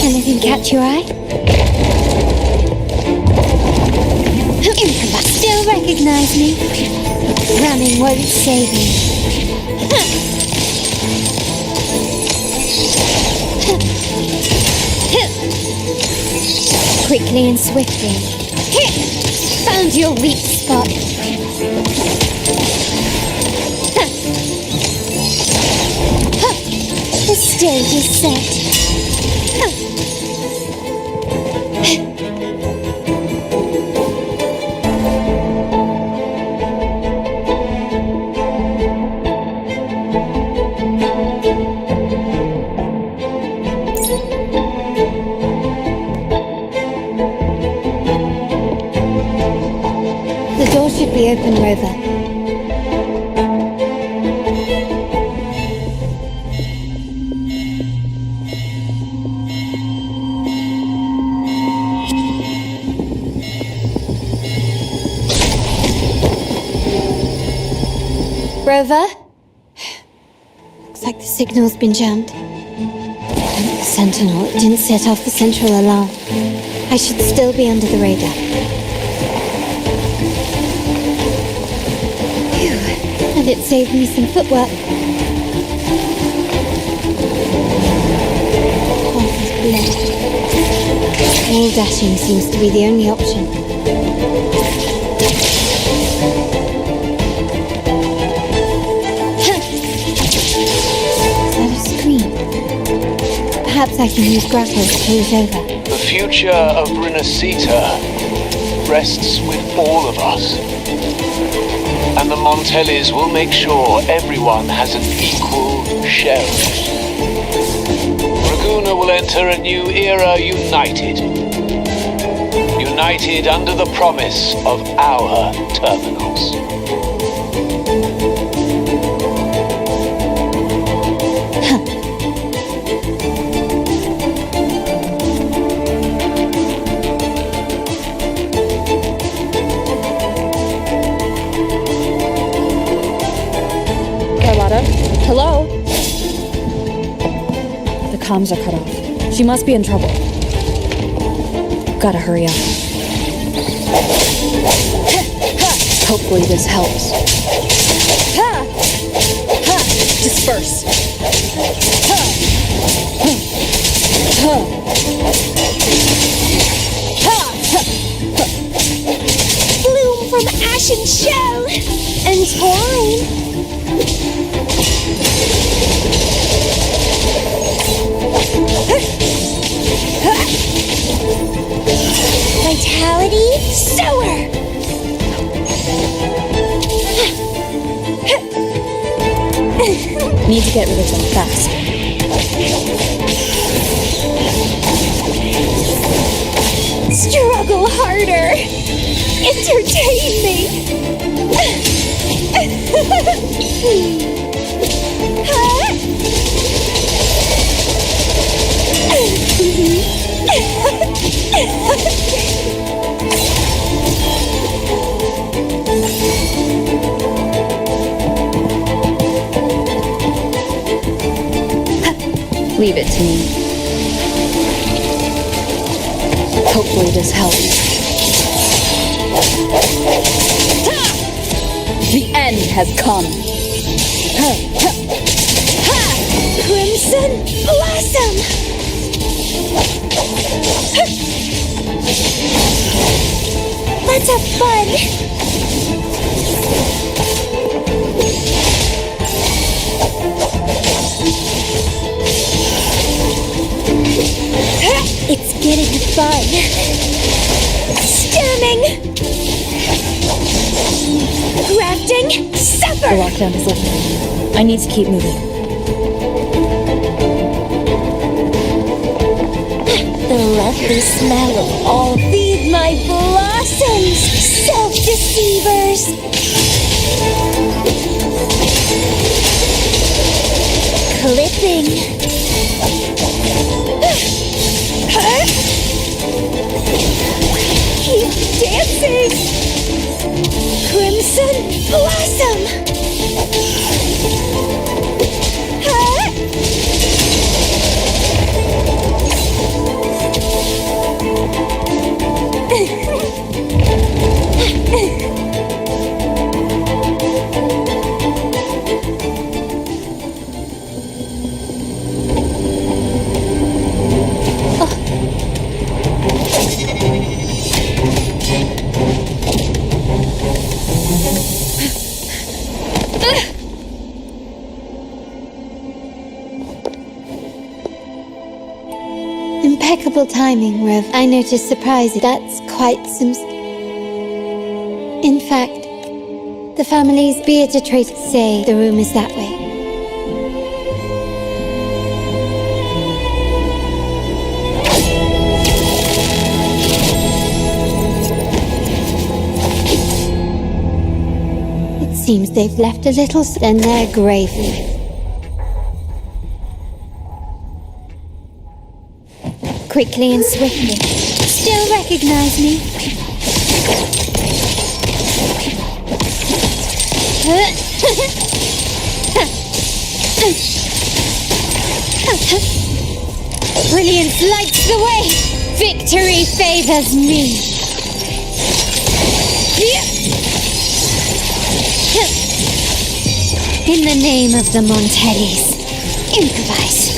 Anything catch your eye? Still recognize me? Running won't save me. Quickly and swiftly. Found your weak spot. The stage is set. The door should be open, Rover. Rover? Looks like the signal's been jammed. The Sentinel didn't set off the central alarm. I should still be under the radar. Phew, and it saved me some footwork. Path is blocked. Wall dashing seems to be the only option. Perhaps I can use grapples to pull it over. The future of Renacita rests with all of us. And the Montellis will make sure everyone has an equal share of it. Raguna will enter a new era united. United under the promise of our terminals. Hello? The comms are cut off. She must be in trouble. Gotta hurry up. Hopefully this helps. Disperse. Bloom from ashen shell and twine. Vitality sower. Need to get rid of them fast. Struggle harder. Entertain me. Leave it to me. Hopefully this helps. The end has come. Crimson Blossom! Let's have fun! It's getting fun! Stemming! Crafting! Suffer! The lockdown is lifted. I need to keep moving. The lovely smell of all feed my blossoms, self-deceivers. Clipping. Keep dancing. Crimson Blossom. Impeccable timing, Rev. I noticed surprise. That's quite some... In fact, the family's bearded traitors say the room is that way. It seems they've left a little in their grave. Quickly and swiftly. Still recognize me? Brilliance lights the way! Victory favors me! In the name of the Montellis, improvise.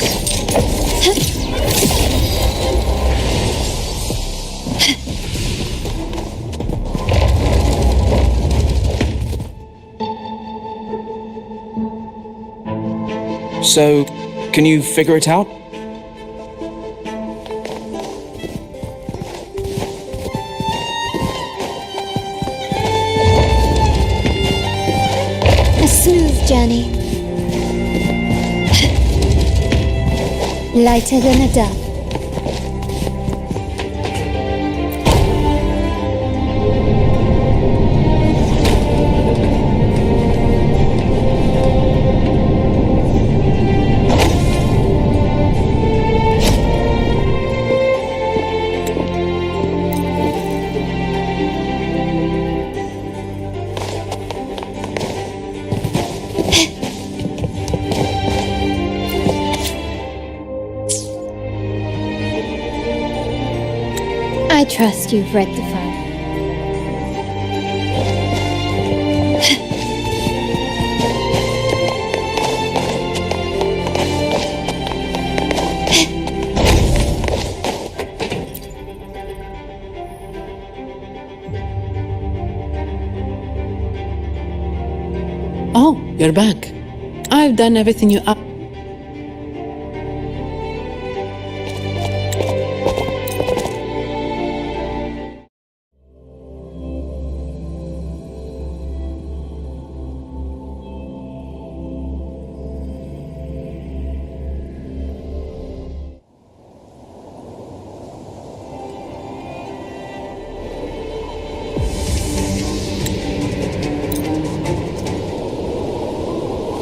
So, can you figure it out? A smooth journey. Lighter than a dove. I trust you've read the file. Oh, you're back. I've done everything you asked.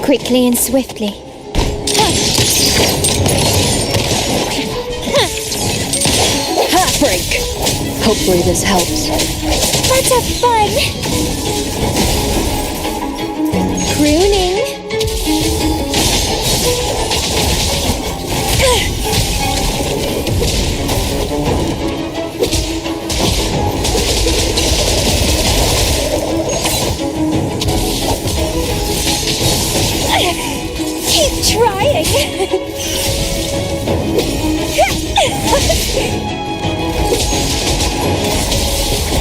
Quickly and swiftly. Break. Hopefully this helps. Let's have fun! Pruning. Keep trying!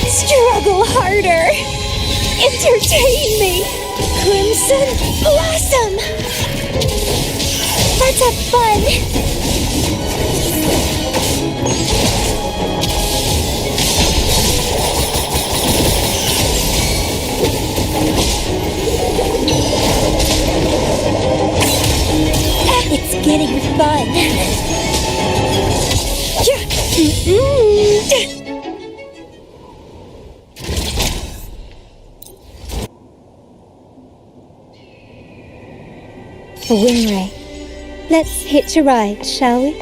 Struggle harder! Entertain me! Crimson Blossom! Let's have fun! It's getting fun! A wing ray. Let's hitch a ride, shall we?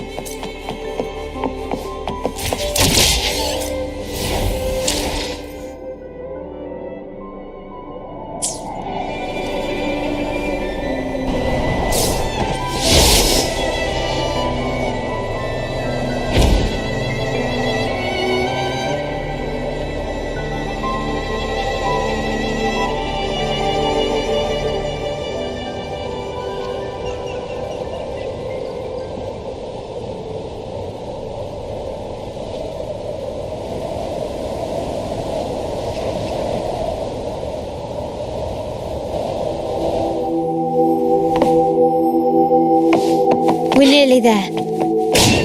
We're nearly there.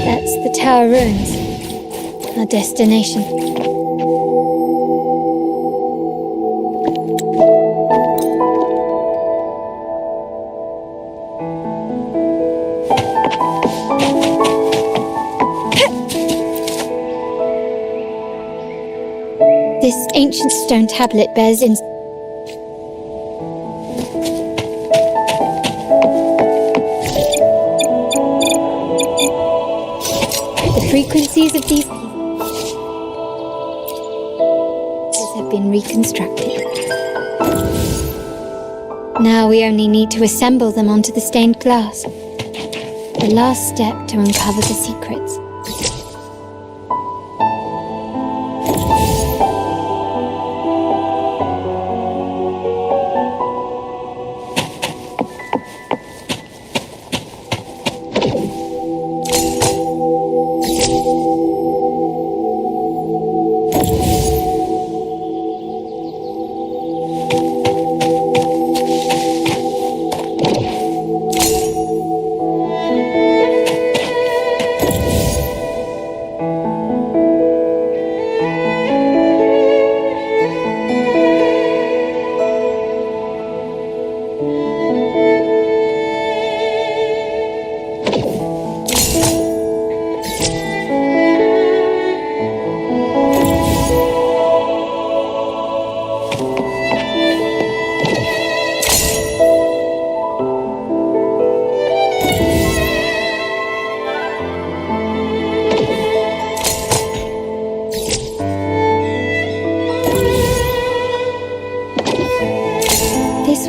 That That's the tower ruins. Our destination. This ancient stone tablet bears in... The frequencies of these pieces have been reconstructed. Now we only need to assemble them onto the stained glass. The last step to uncover the secrets.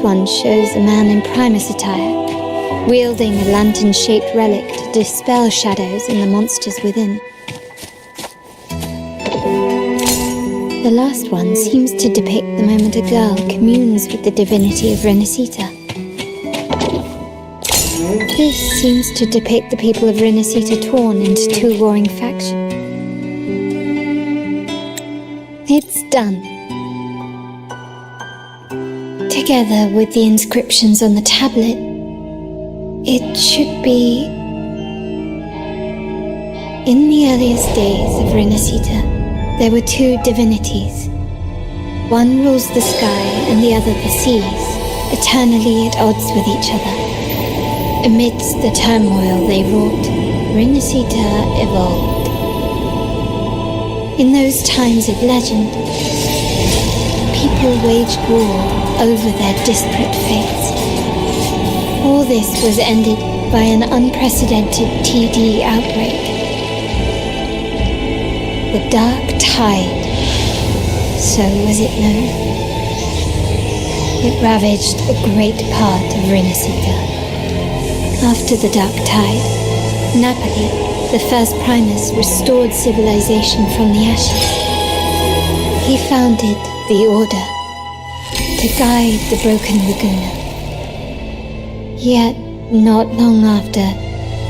One shows a man in Primus attire, wielding a lantern-shaped relic to dispel shadows and the monsters within. The last one seems to depict the moment a girl communes with the divinity of Renacita. This seems to depict the people of Renacita torn into two warring factions. It's done. Together with the inscriptions on the tablet, it should be... In the earliest days of Renacita, there were two divinities. One rules the sky and the other the seas, eternally at odds with each other. Amidst the turmoil they wrought, Renacita evolved. In those times of legend, people waged war over their disparate fates. All this was ended by an unprecedented TD outbreak. The Dark Tide, so was it known. It ravaged a great part of Renacita. After the Dark Tide, Napoli, the first Primus, restored civilization from the ashes. He founded the Order to guide the broken Laguna. Yet, not long after,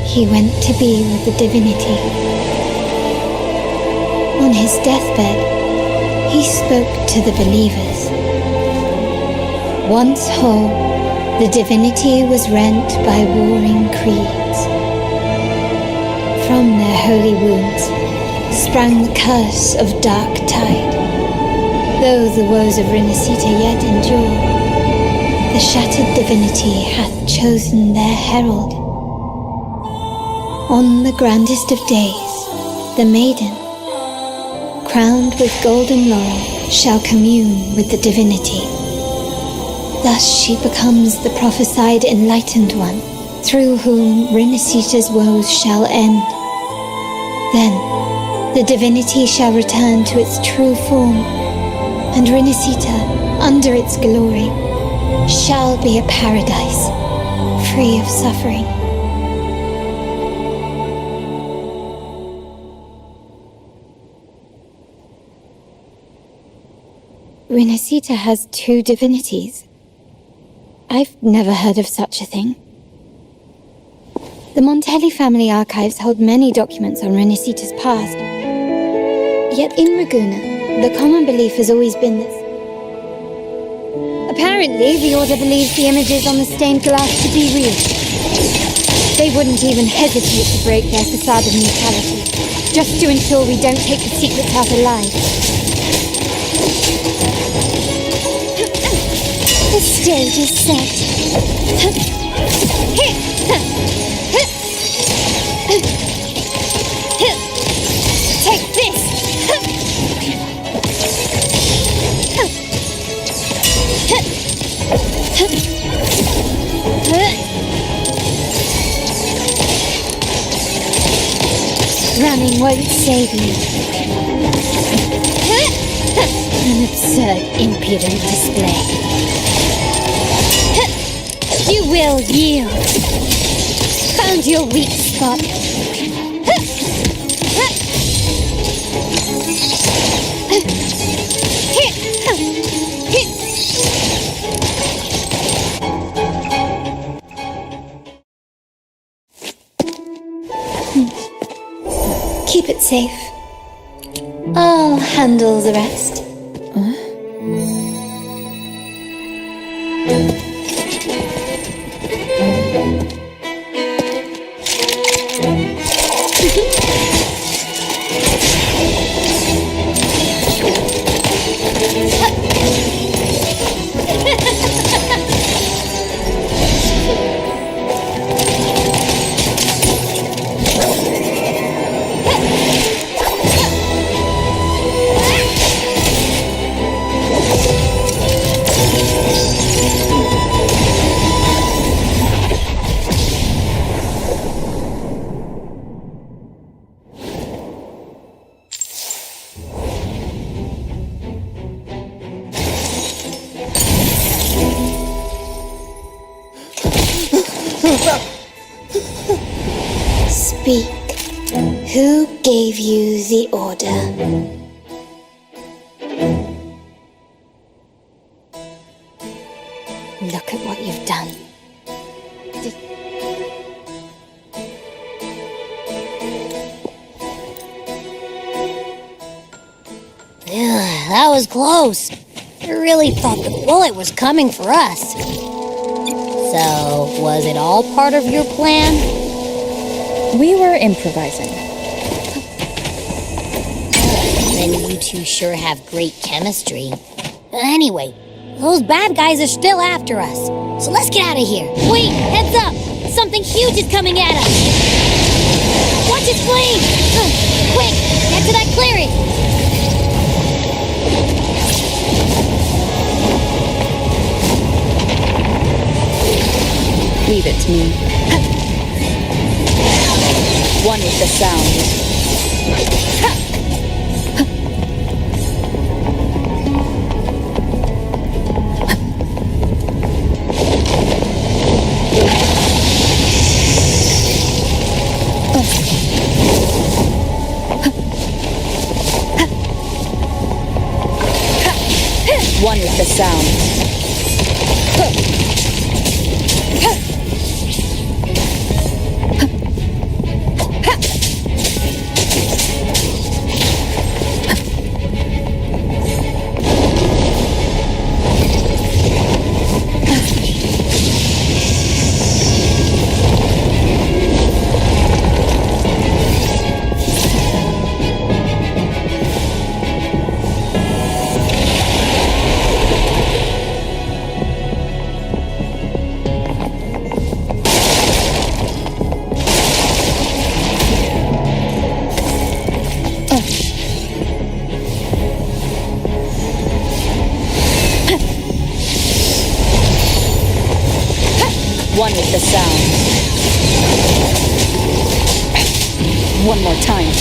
he went to be with the divinity. On his deathbed, he spoke to the believers. Once whole, the divinity was rent by warring creeds. From their holy wounds sprang the curse of Dark Tide. Though the woes of Renacita yet endure, the shattered divinity hath chosen their herald. On the grandest of days, the maiden, crowned with golden laurel, shall commune with the divinity. Thus she becomes the prophesied enlightened one, through whom Renacita's woes shall end. Then, the divinity shall return to its true form, and Renacita, under its glory, shall be a paradise, free of suffering. Renacita has two divinities. I've never heard of such a thing. The Montelli family archives hold many documents on Renacita's past. Yet in Ragusa, the common belief has always been this. Apparently, the Order believes the images on the stained glass to be real. They wouldn't even hesitate to break their facade of neutrality, just to ensure we don't take the secrets out alive. The stage is set. Take this! Running won't save you. An absurd, impudent display. You will yield. Found your weak spot. Keep it safe. I'll handle the rest. Speak. Who gave you the order? Look at what you've done. That was close. I really thought the bullet was coming for us. So, was it all part of your plan? We were improvising. Then you two sure have great chemistry. Anyway, those bad guys are still after us. So let's get out of here. Wait, heads up! Something huge is coming at us! Watch its flame! Quick, get to that clearing! Leave it to me. One with the sound. One with the sound. One with the sound. One more time.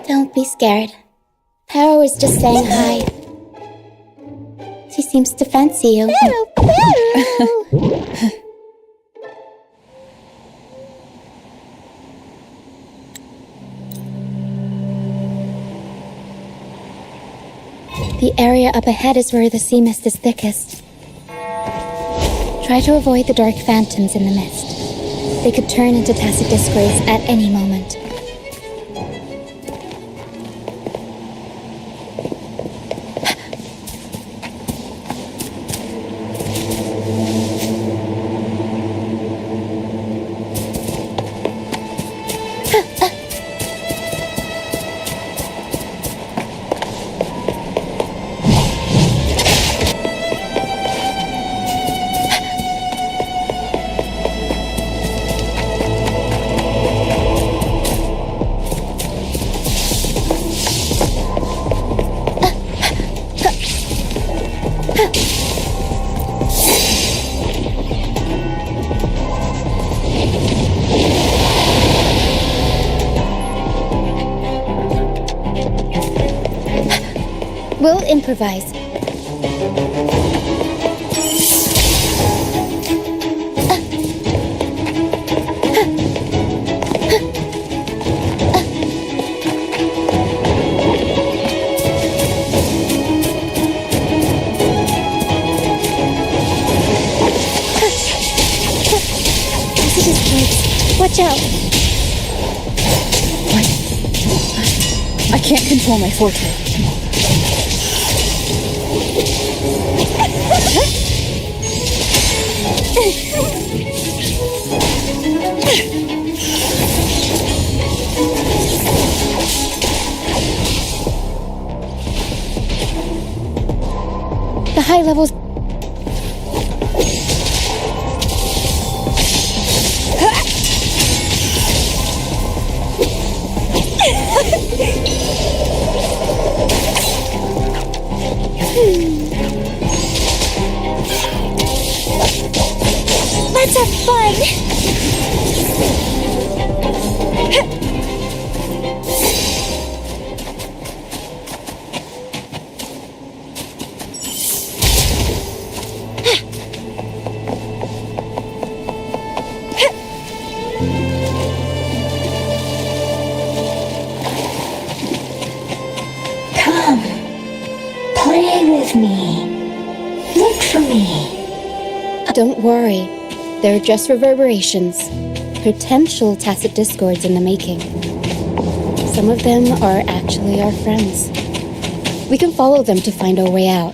Don't be scared. Power was just saying hi. She seems to fancy you. The area up ahead is where the sea mist is thickest. Try to avoid the dark phantoms in the mist. They could turn into tacit disgrace at any moment. We'll improvise. Watch out! What? I can't control my forte. The high levels. Let's have fun! Come, play with me. Look for me. Don't worry. They're just reverberations. Potential tacit discords in the making. Some of them are actually our friends. We can follow them to find our way out.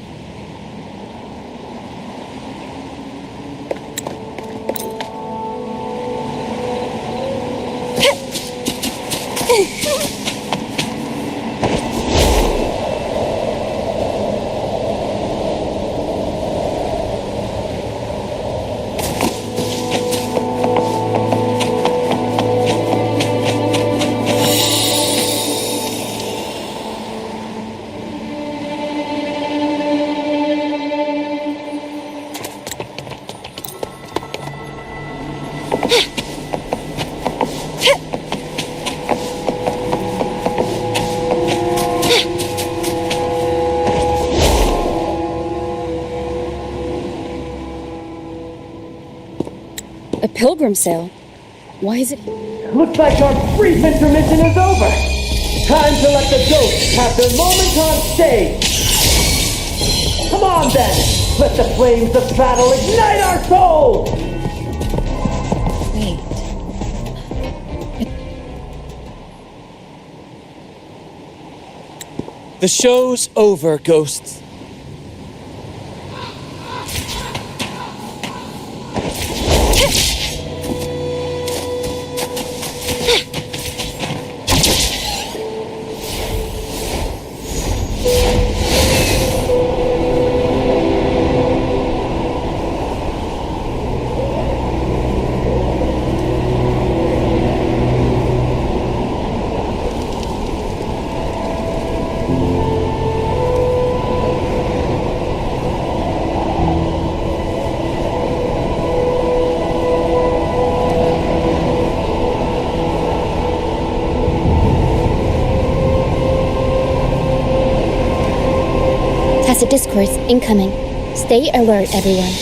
A pilgrim sale? Why is it... Looks like our brief intermission is over. Time to let the ghosts have their moment on stage. Come on then, let the flames of battle ignite our souls! Wait. The show's over, Ghosts. Tacit discourse incoming. Stay alert, everyone.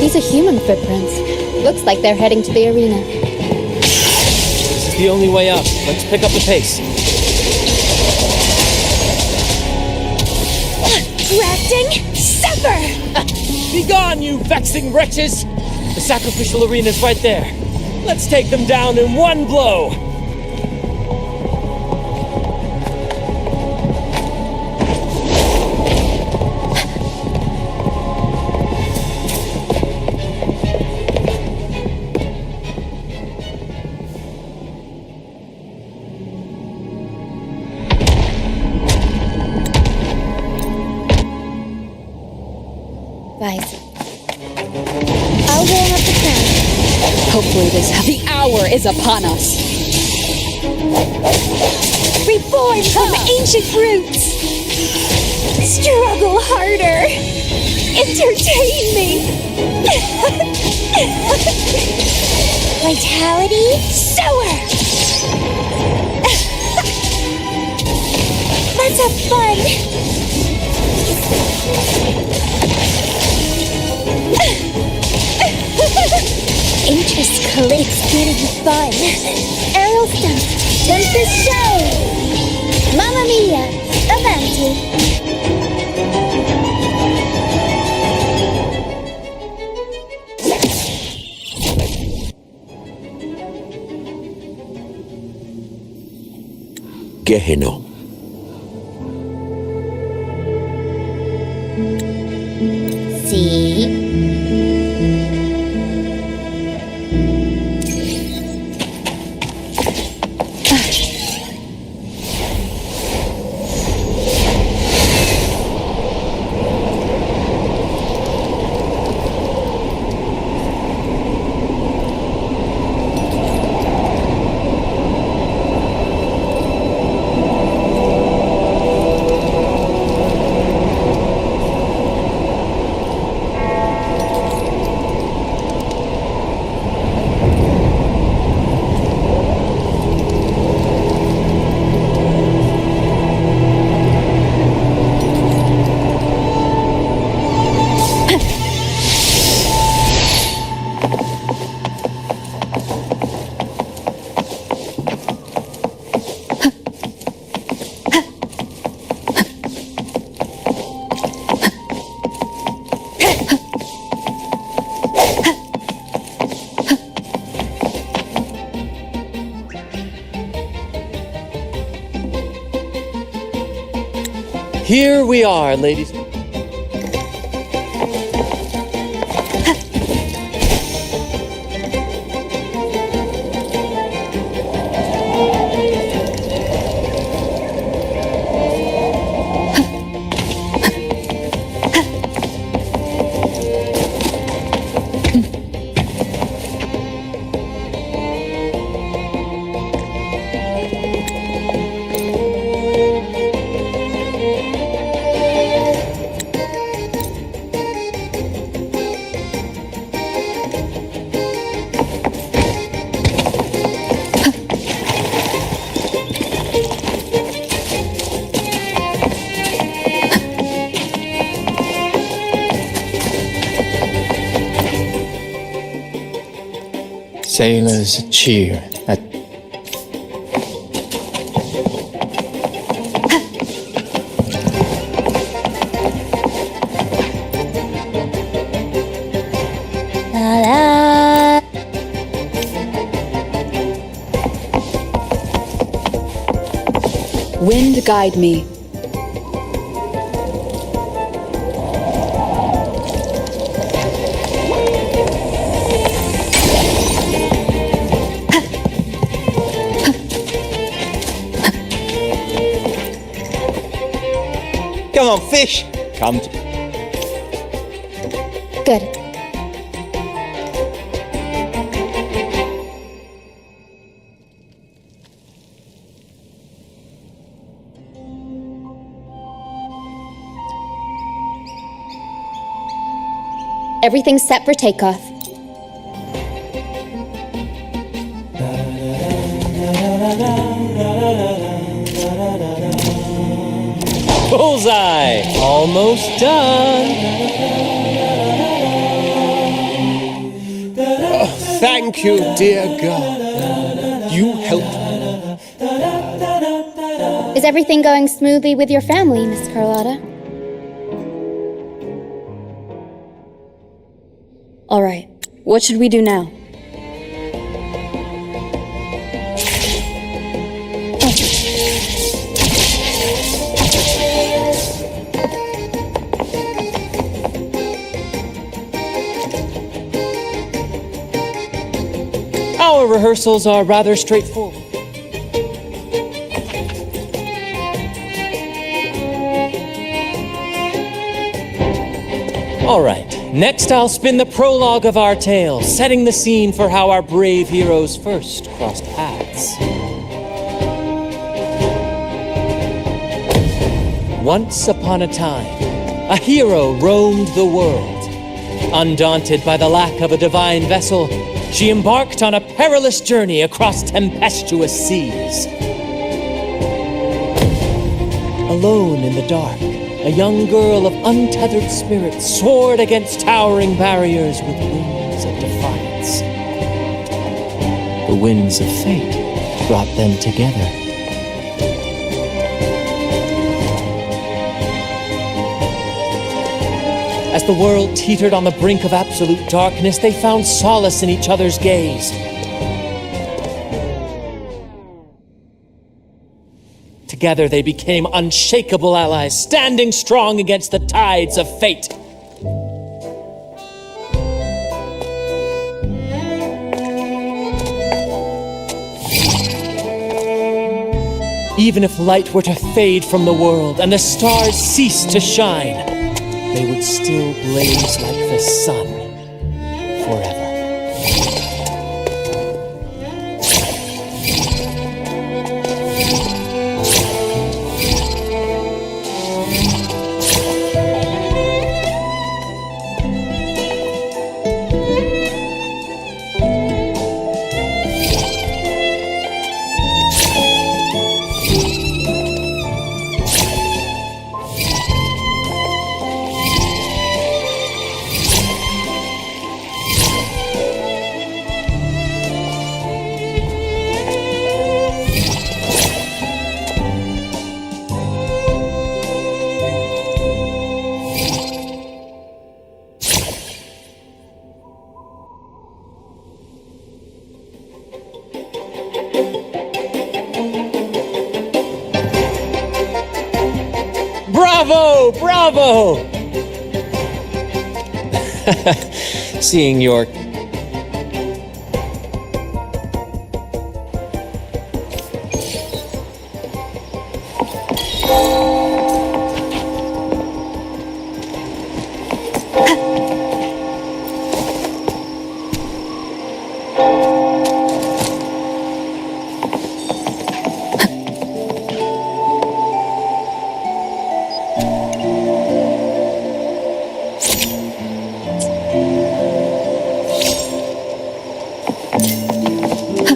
These are human footprints. Looks like they're heading to the arena. This is the only way up. Let's pick up the pace. Grafting, sever! Be gone, you vexing wretches! The sacrificial arena's right there. Let's take them down in one blow! Guys, I'll warm up the crowd. Hopefully the hour is upon us. Reborn from ancient roots! Struggle harder! Entertain me! Vitality, sour! Let's have fun! Interest it's getting fun. Aerial stunt, Tempest show! Mamma mia, avanti! Gehenna. See? Here we are, ladies. Sailors cheer at La la. Wind, guide me. Come on, fish! Come to... Good. Everything's set for takeoff. Bullseye! Almost done. Oh, thank you, dear girl. You helped me. Is everything going smoothly with your family, Miss Carlotta? All right. What should we do now? Our rehearsals are rather straightforward. All right, next I'll spin the prologue of our tale, setting the scene for how our brave heroes first crossed paths. Once upon a time, a hero roamed the world. Undaunted by the lack of a divine vessel, she embarked on a perilous journey across tempestuous seas. Alone in the dark, a young girl of untethered spirit soared against towering barriers with wings of defiance. The winds of fate brought them together. As the world teetered on the brink of absolute darkness, they found solace in each other's gaze. Together they became unshakable allies, standing strong against the tides of fate. Even if light were to fade from the world and the stars cease to shine, they would still blaze like the sun forever. Bravo! Bravo! Seeing your...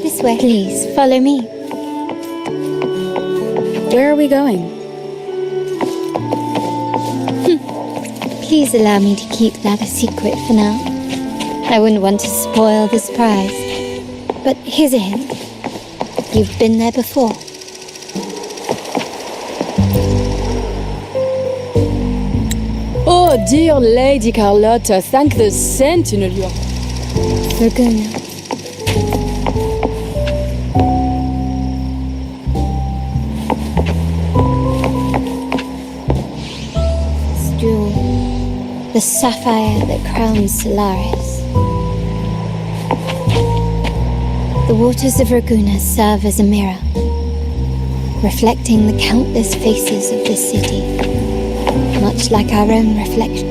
This way. Please, follow me. Where are we going? Please allow me to keep that a secret for now. I wouldn't want to spoil the surprise. But here's a hint. You've been there before. Oh, dear Lady Carlotta, thank the Sentinel you are. Laguna. the sapphire that crowns Solaris. The waters of Raguna serve as a mirror, reflecting the countless faces of this city, much like our own reflection.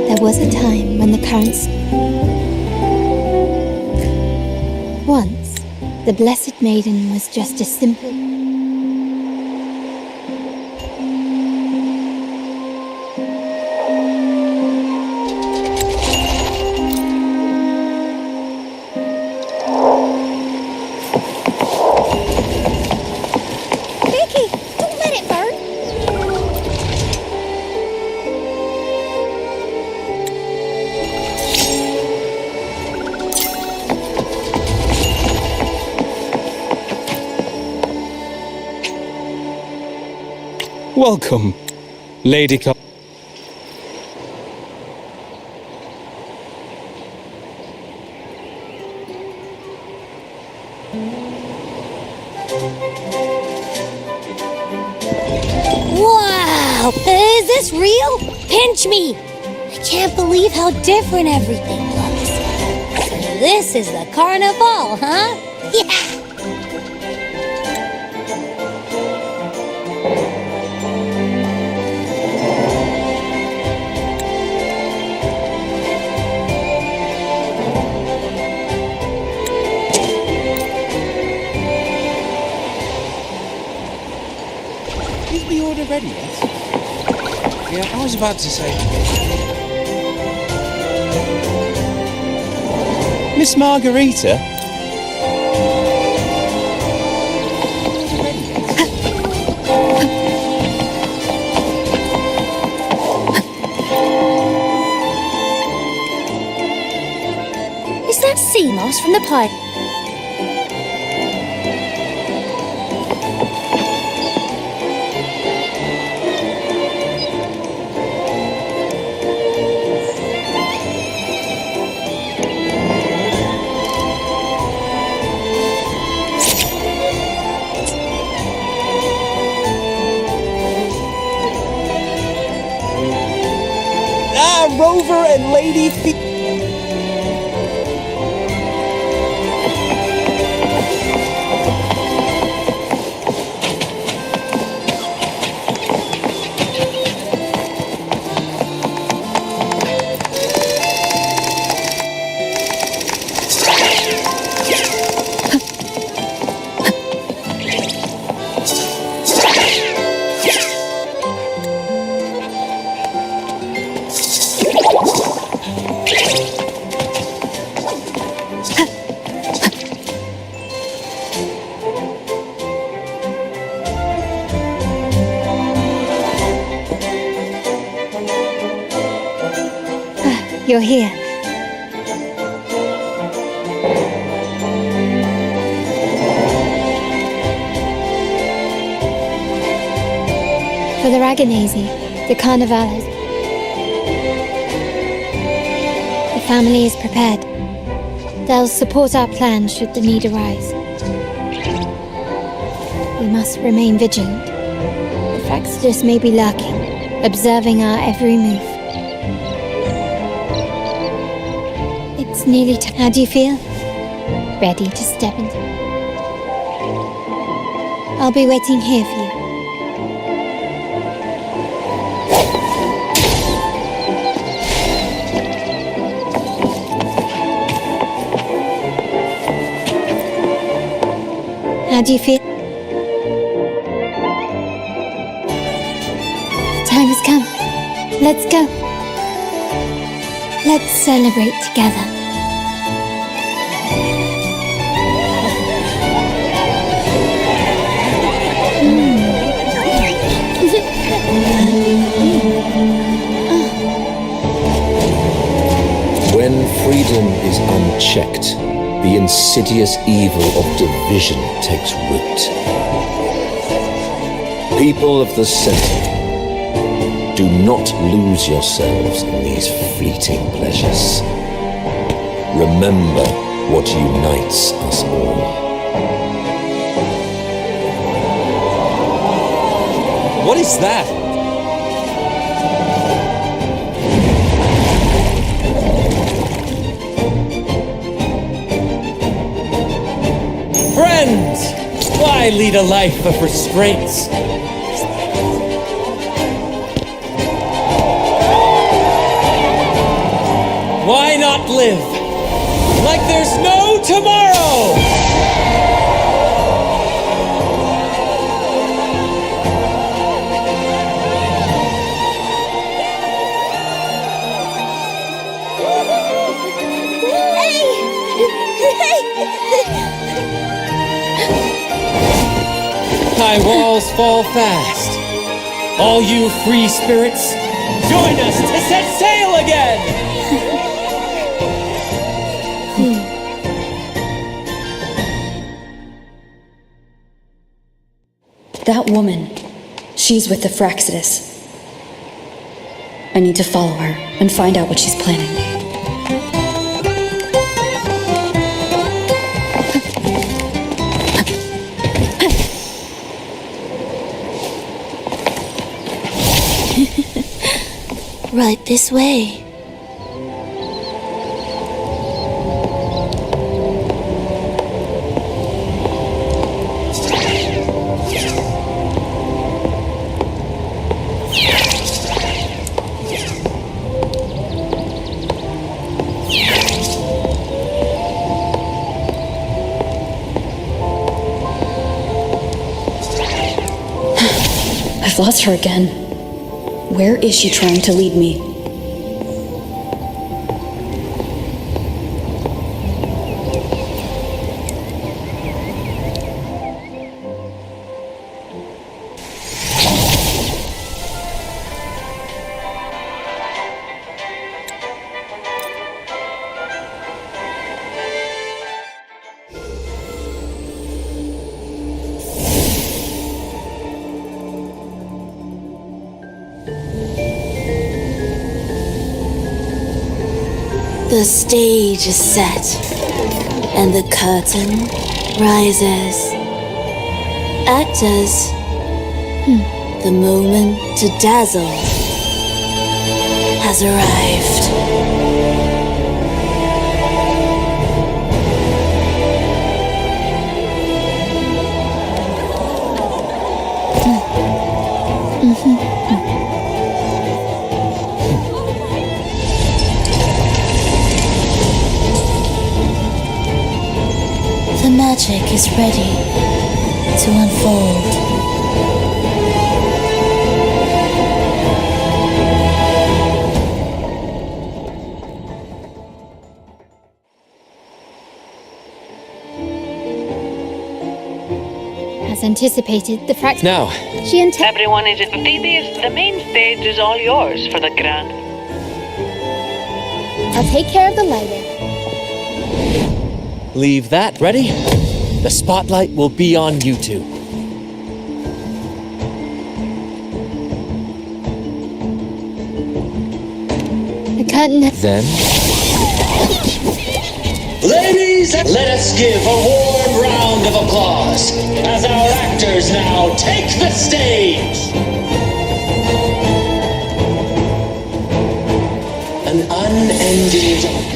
There was a time when the currents... Once, the Blessed Maiden was just a simple... Welcome, Lady Co- Wow! Is this real? Pinch me! I can't believe how different everything looks. So this is the carnival, huh? Yeah! Is the order ready yet? Yeah, I was about to say... Miss Margarita? Is that sea moss from the pipe? Rover and Lady Fe... You're here. For the Raganese, the Carnival has... The family is prepared. They'll support our plan should the need arise. We must remain vigilant. The Fraxidus may be lurking, observing our every move. It's nearly time. How do you feel? Ready to step into... I'll be waiting here for you. How do you feel? The time has come. Let's go. Let's celebrate together. When freedom is unchecked, the insidious evil of division takes root. People of the center, do not lose yourselves in these fleeting pleasures. Remember what unites us all. What is that? I lead a life of restraints. Why not live like there's no tomorrow? High walls fall fast. All you free spirits, join us to set sail again! That woman, she's with the Fraxidus. I need to follow her and find out what she's planning. Right this way. I've lost her again. Where is she trying to lead me? The stage is set, and the curtain rises. Actors, the moment to dazzle has arrived. The magic is ready to unfold. As anticipated, the Frax... Now, Everyone is at the main stage is all yours for the grand. I'll take care of the lighting. leave that ready. The spotlight will be on you two. The curtain... Then... Ladies, let us give a warm round of applause as our actors now take the stage. An unending...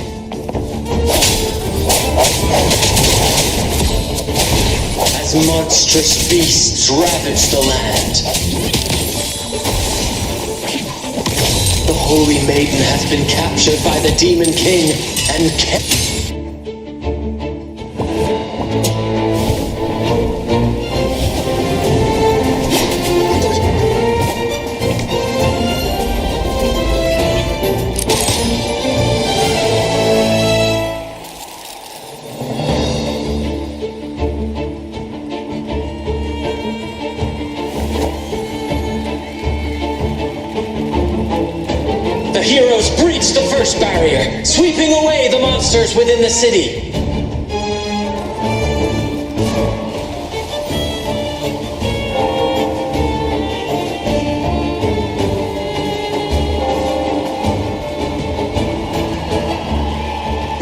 as monstrous beasts ravage the land. The Holy Maiden has been captured by the Demon King and kept... The heroes breach the first barrier, sweeping away the monsters within the city.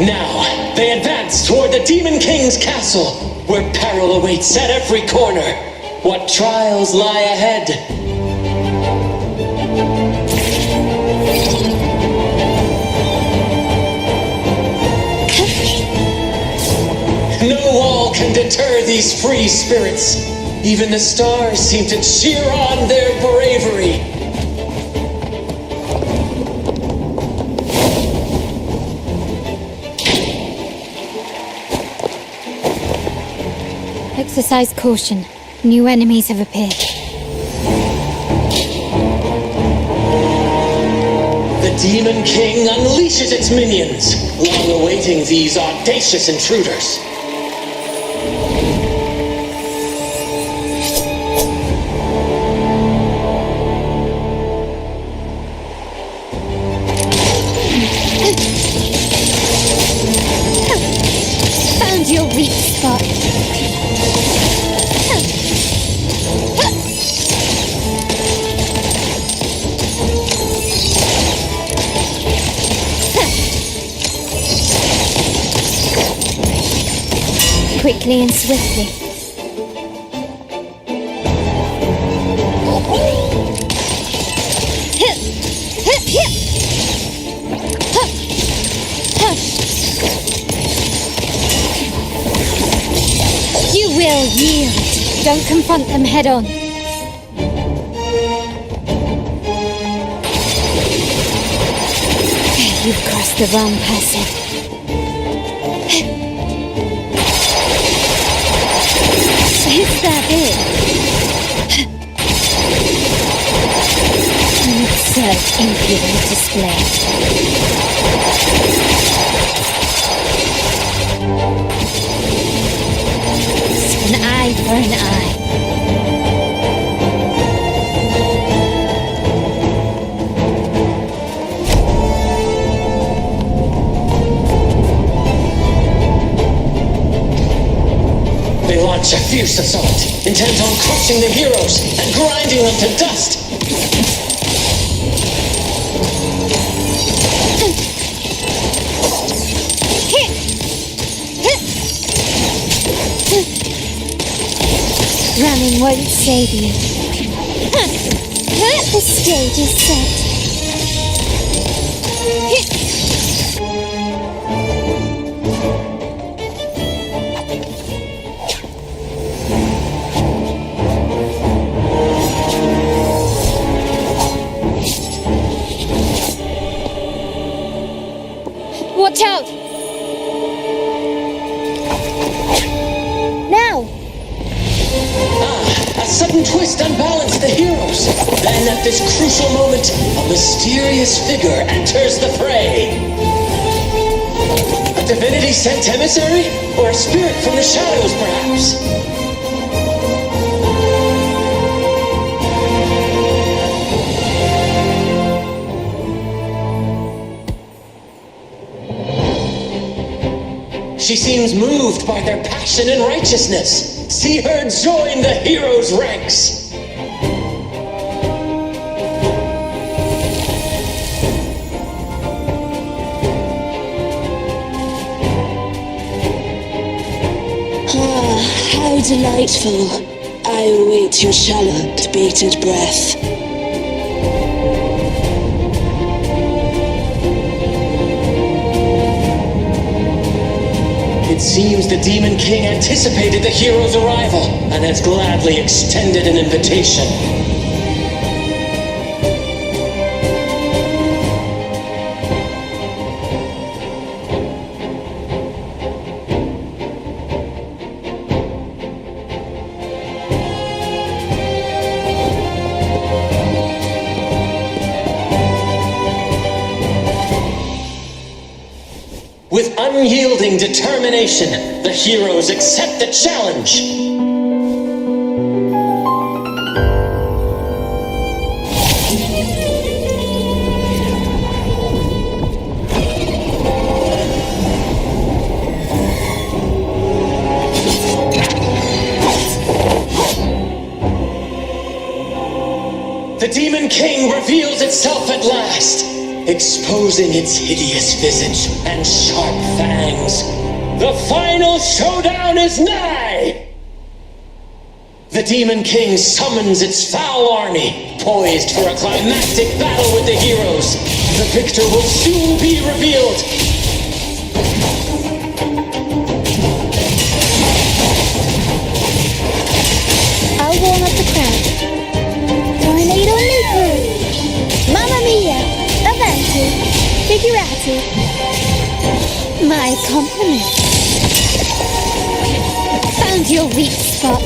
Now, they advance toward the Demon King's castle, where peril awaits at every corner. What trials lie ahead? No wall can deter these free spirits. Even the stars seem to cheer on their bravery. Exercise caution. New enemies have appeared. The Demon King unleashes its minions, long awaiting these audacious intruders. Found your weak spot. Quickly and swiftly. You will yield. Don't confront them head on. You've crossed the wrong passive. Is that it? An absurd, impudent display. An eye for an eye. They launch a fierce assault, intent on crushing the heroes and grinding them to dust. Running won't save you. The stage is set. Watch out! Now! A sudden twist unbalanced the heroes. Then at this crucial moment, a mysterious figure enters the fray. A divinity sent emissary? Or a spirit from the shadows, perhaps? She seems moved by their passion and righteousness. See her join the heroes' ranks. Ah, how delightful. I await your shallow, bated breath. It seems the Demon King anticipated the hero's arrival and has gladly extended an invitation. With unyielding determination, the heroes accept the challenge. The Demon King reveals itself at last, exposing its hideous visage and sharp fangs. The final showdown is nigh! The Demon King summons its foul army, poised for a climactic battle with the heroes. The victor will soon be revealed. property. My compliments. Found your weak spot.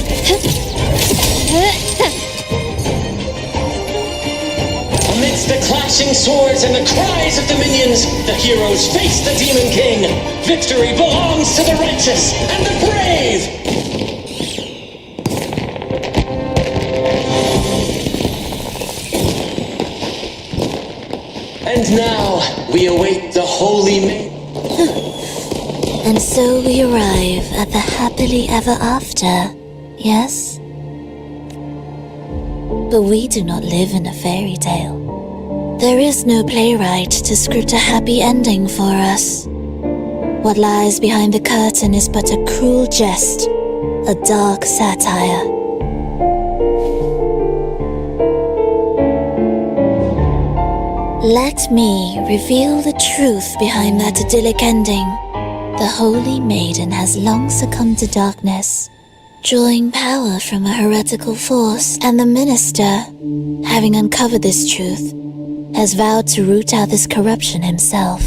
Amidst the clashing swords and the cries of the minions, the heroes face the Demon King. Victory belongs to the righteous and the brave! And now, we await the Holy Maiden. And so we arrive at the happily ever after, yes? But we do not live in a fairy tale. There is no playwright to script a happy ending for us. What lies behind the curtain is but a cruel jest, a dark satire. Let me reveal the truth behind that idyllic ending. The Holy Maiden has long succumbed to darkness, drawing power from a heretical force, and the minister, having uncovered this truth, has vowed to root out this corruption himself.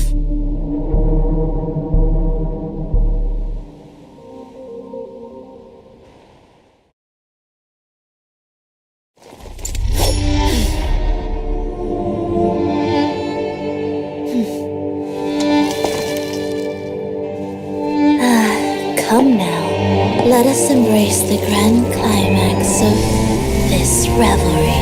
Come now, let us embrace the grand climax of this revelry.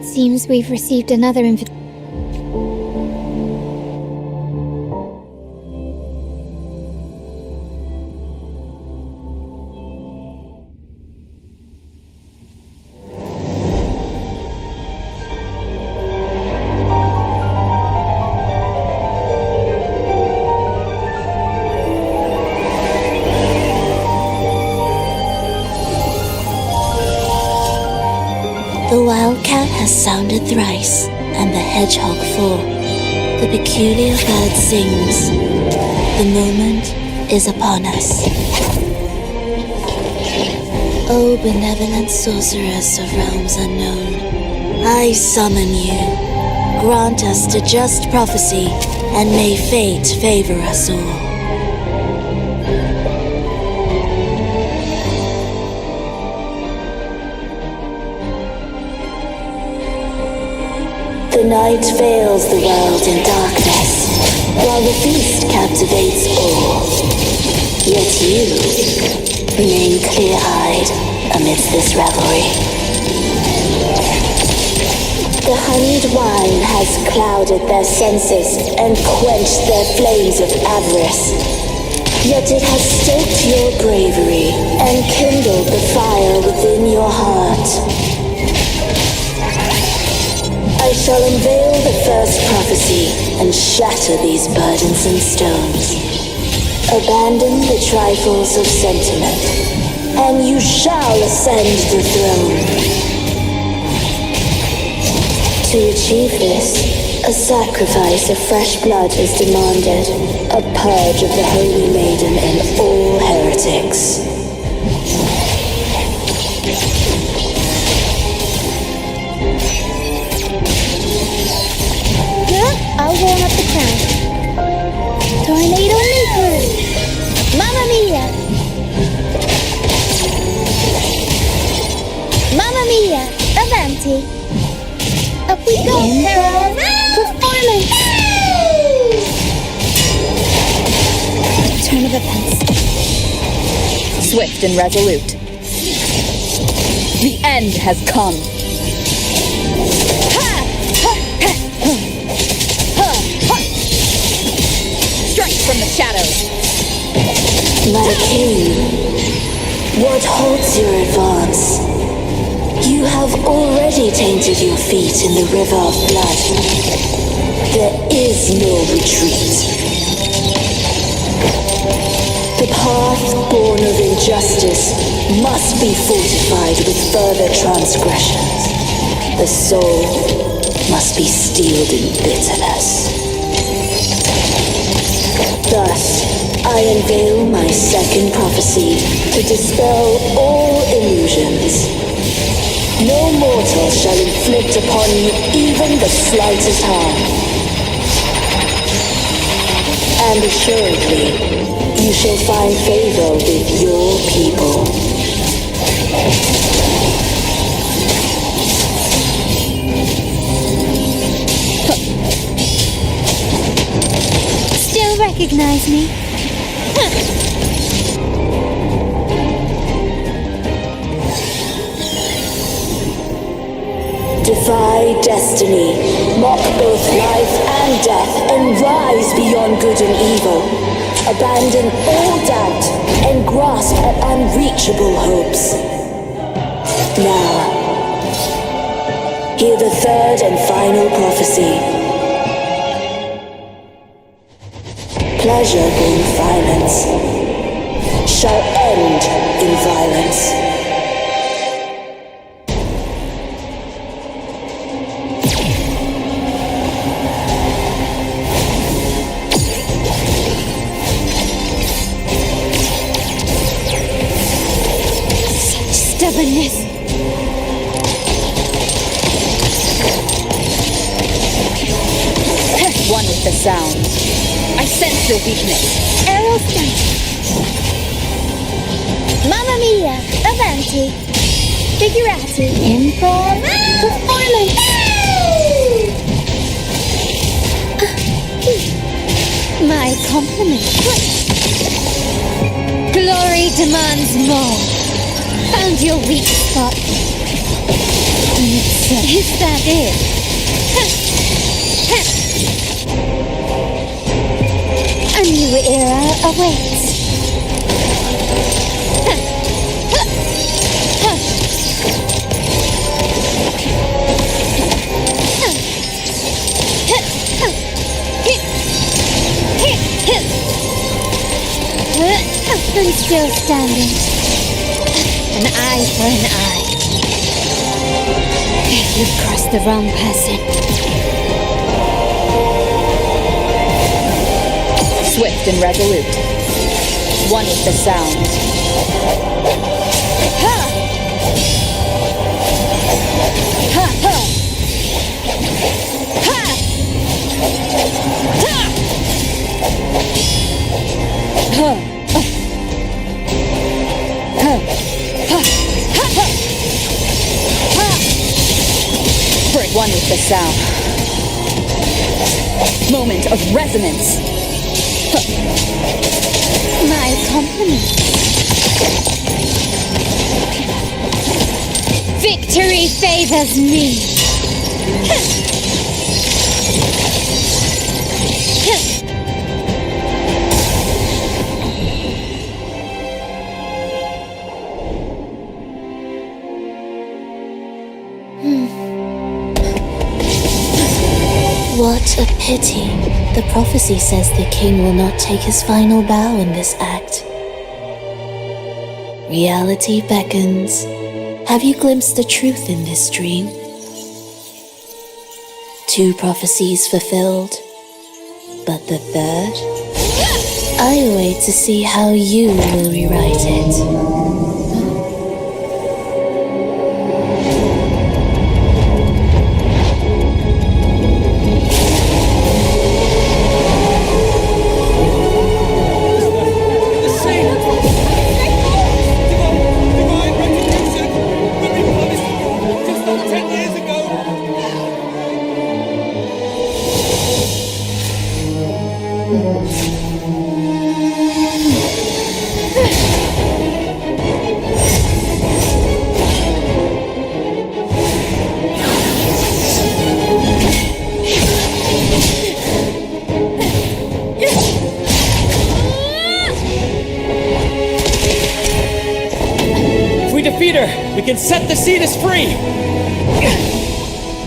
Seems we've received another invitation. The wildcat has sounded thrice, and the hedgehog four. The peculiar bird sings. The moment is upon us. O benevolent sorceress of realms unknown, I summon you. Grant us to just prophecy, and may fate favor us all. The night veils the world in darkness, while the feast captivates all. Yet you remain clear-eyed amidst this revelry. The honeyed wine has clouded their senses and quenched their flames of avarice. Yet it has stoked your bravery and kindled the fire within your heart. I shall unveil the first prophecy and shatter these burdensome stones. Abandon the trifles of sentiment, and you shall ascend the throne. To achieve this, a sacrifice of fresh blood is demanded, a purge of the Holy Maiden and all heretics. I'll warm up the crowd. Tornado nuclear! Mamma mia! Mamma mia! Avanti! Up we go! Performance! Turn of events. Swift and resolute. The end has come. Strike from the shadows. My king, what halts your advance? You have already tainted your feet in the river of blood. There is no retreat. The path born of injustice must be fortified with further transgressions. The soul must be steeled in bitterness. Thus, I unveil my second prophecy to dispel all illusions. No mortal shall inflict upon you even the slightest harm. And assuredly, you shall find favor with your people. Still recognize me? Defy destiny, mock both life and death, and rise beyond good and evil. Abandon all doubt and grasp at unreachable hopes. Now, hear the third and final prophecy. Pleasure born violence shall end in violence. Stubbornness. One with the sound. I sense your weakness. Arrow strike. Mamma mia. Avanti. Figurati. Improv. Performance. My compliments. Glory demands more. Found your weak spot. Is that it? A new era awaits. I'm still standing. An eye for an eye. You've crossed the wrong person. Swift and resolute. One with the sound. Ha! Ha ha! Ha! Ha! Ha! One with the sound. Moment of resonance. My compliments. Victory favors me. What a pity. The prophecy says the king will not take his final bow in this act. Reality beckons. Have you glimpsed the truth in this dream? 2 prophecies fulfilled, but the third? I await to see how you will rewrite it. Peter, we can set the Cetus free!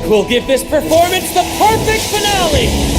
We'll give this performance the perfect finale!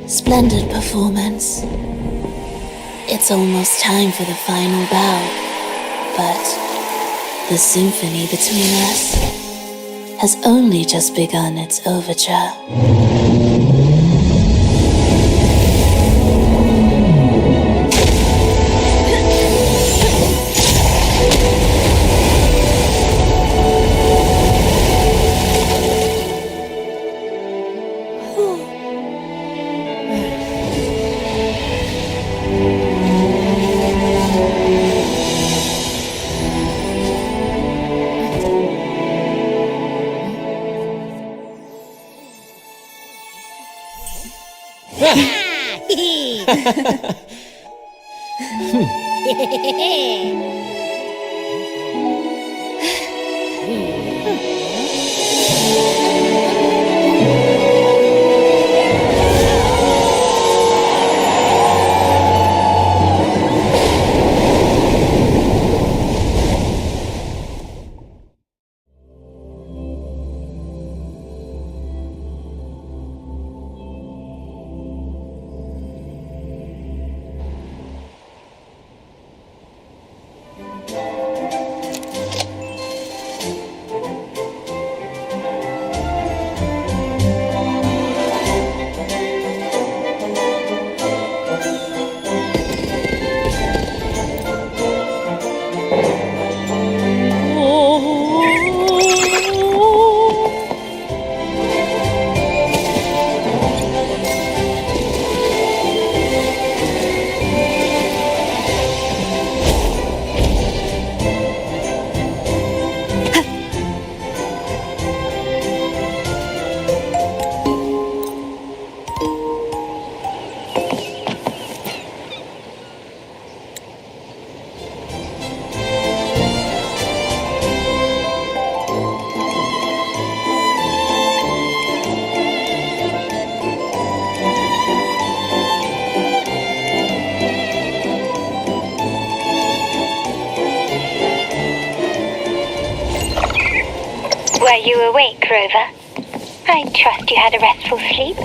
Splendid performance. It's almost time for the final bow, but the symphony between us has only just begun its overture. Were you awake, Rover? I trust you had a restful sleep.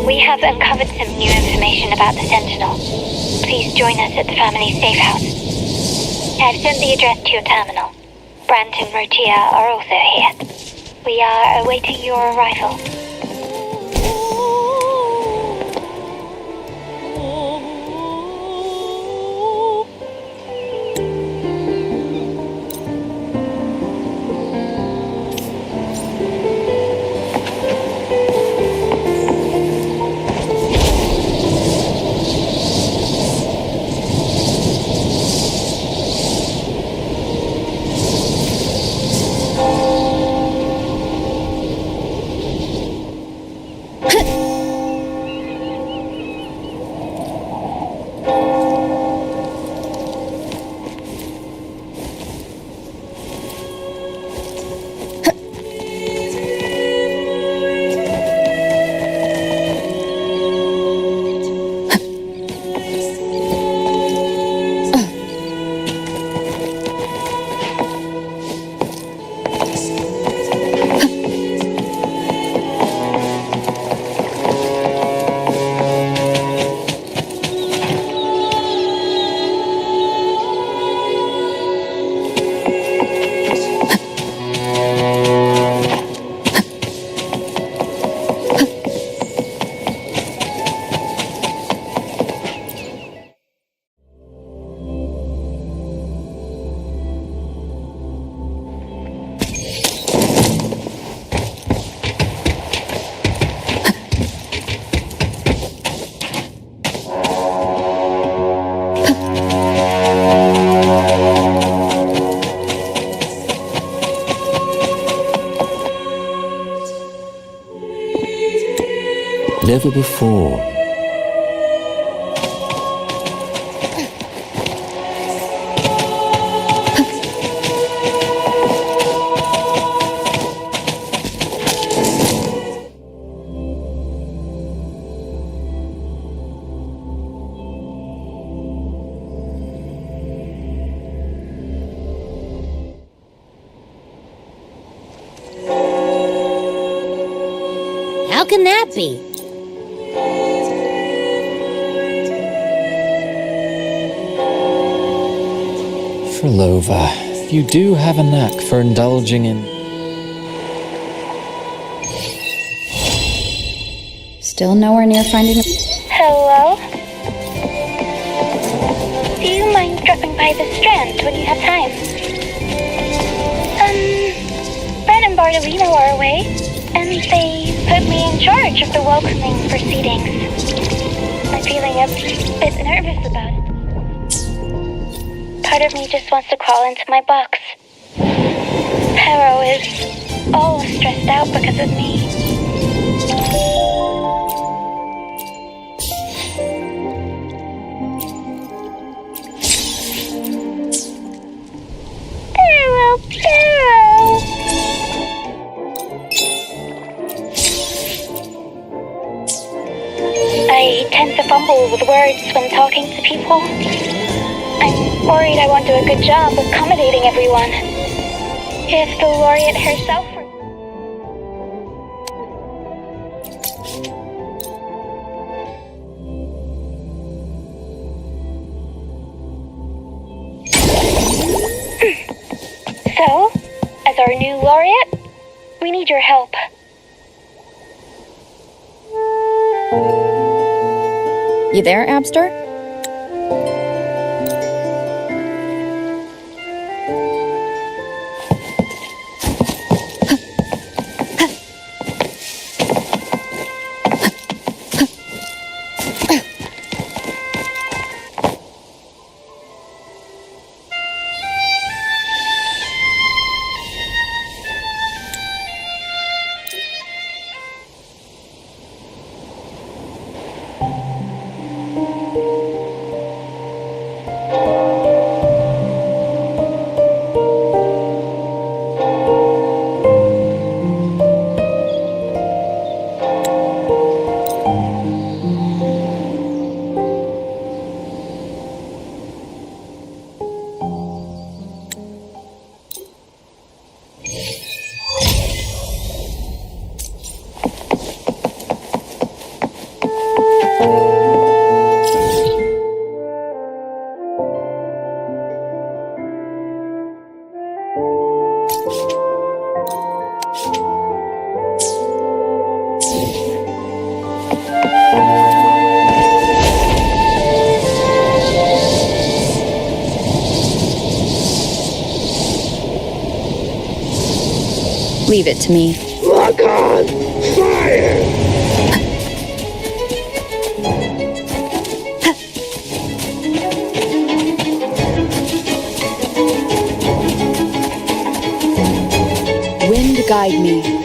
We have uncovered some new information about the Sentinel. Please join us at the family's safe house. I've sent the address to your terminal. Brant and Rotia are also here. We are awaiting your arrival. never before. How can that be? Frolova, you do have a knack for indulging in... Still nowhere near finding a... Hello? Do you mind dropping by the Strand when you have time? Brett and Bartolino are away, and they put me in charge of the welcoming proceedings. I'm feeling a bit nervous about it. Part of me just wants to crawl into my box. Pero is all stressed out because of me. I tend to fumble with words when talking to people. I'm worried I won't do a good job accommodating everyone. If the laureate herself were... So, as our new laureate, we need your help. You there, Abster? Leave it to me. Lock on! Fire! Wind guide me.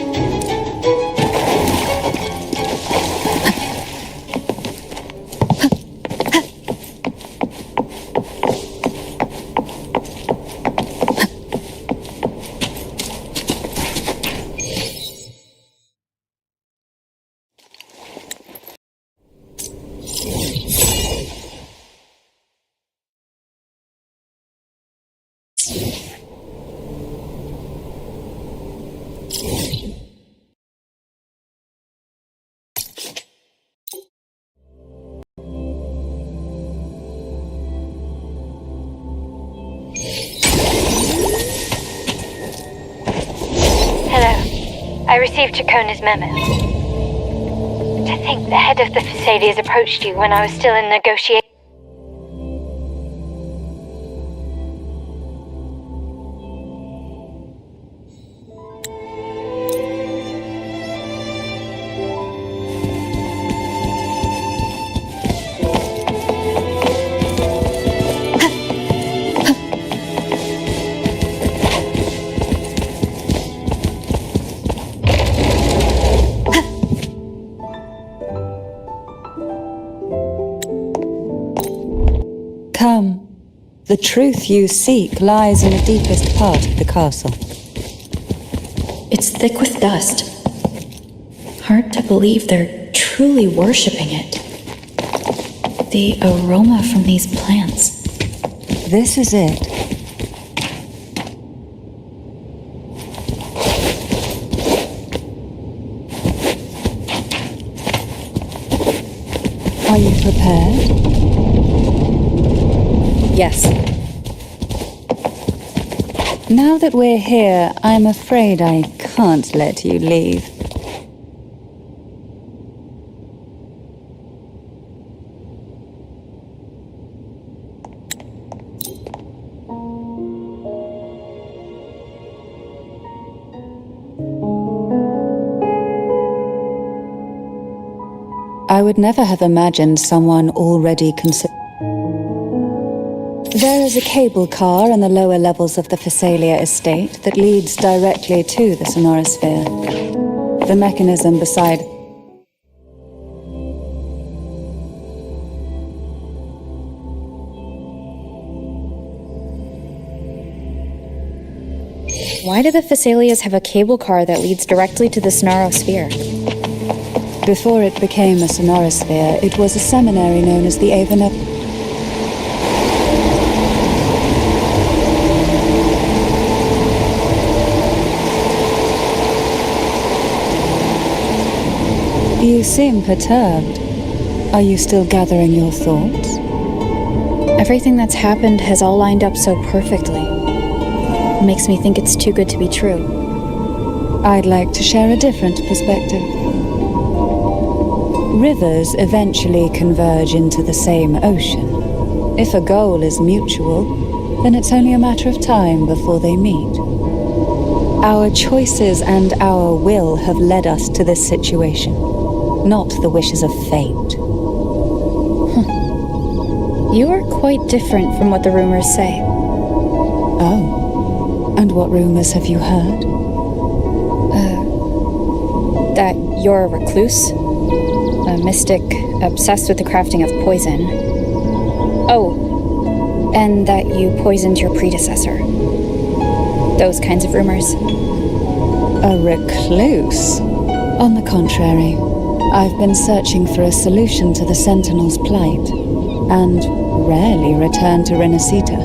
I received Chacona's memo. To think the head of the facility has approached you when I was still in negotiation. The truth you seek lies in the deepest part of the castle. It's thick with dust. Hard to believe they're truly worshipping it. The aroma from these plants. This is it. Are you prepared? Yes. Now that we're here, I'm afraid I can't let you leave. I would never have imagined someone already considered. There is a cable car in the lower levels of the Phasalia estate that leads directly to the Sonorosphere. The mechanism beside... Why do the Phasalias have a cable car that leads directly to the Sonorosphere? Before it became a Sonorosphere, it was a seminary known as the Avon. You seem perturbed. Are you still gathering your thoughts? Everything that's happened has all lined up so perfectly. It makes me think it's too good to be true. I'd like to share a different perspective. Rivers eventually converge into the same ocean. If a goal is mutual, then it's only a matter of time before they meet. Our choices and our will have led us to this situation, not the wishes of fate. You are quite different from what the rumors say. Oh, and what rumors have you heard? That you're a recluse, a mystic obsessed with the crafting of poison. Oh, and that you poisoned your predecessor. Those kinds of rumors. A recluse? On the contrary, I've been searching for a solution to the Sentinel's plight, and rarely return to Renacita.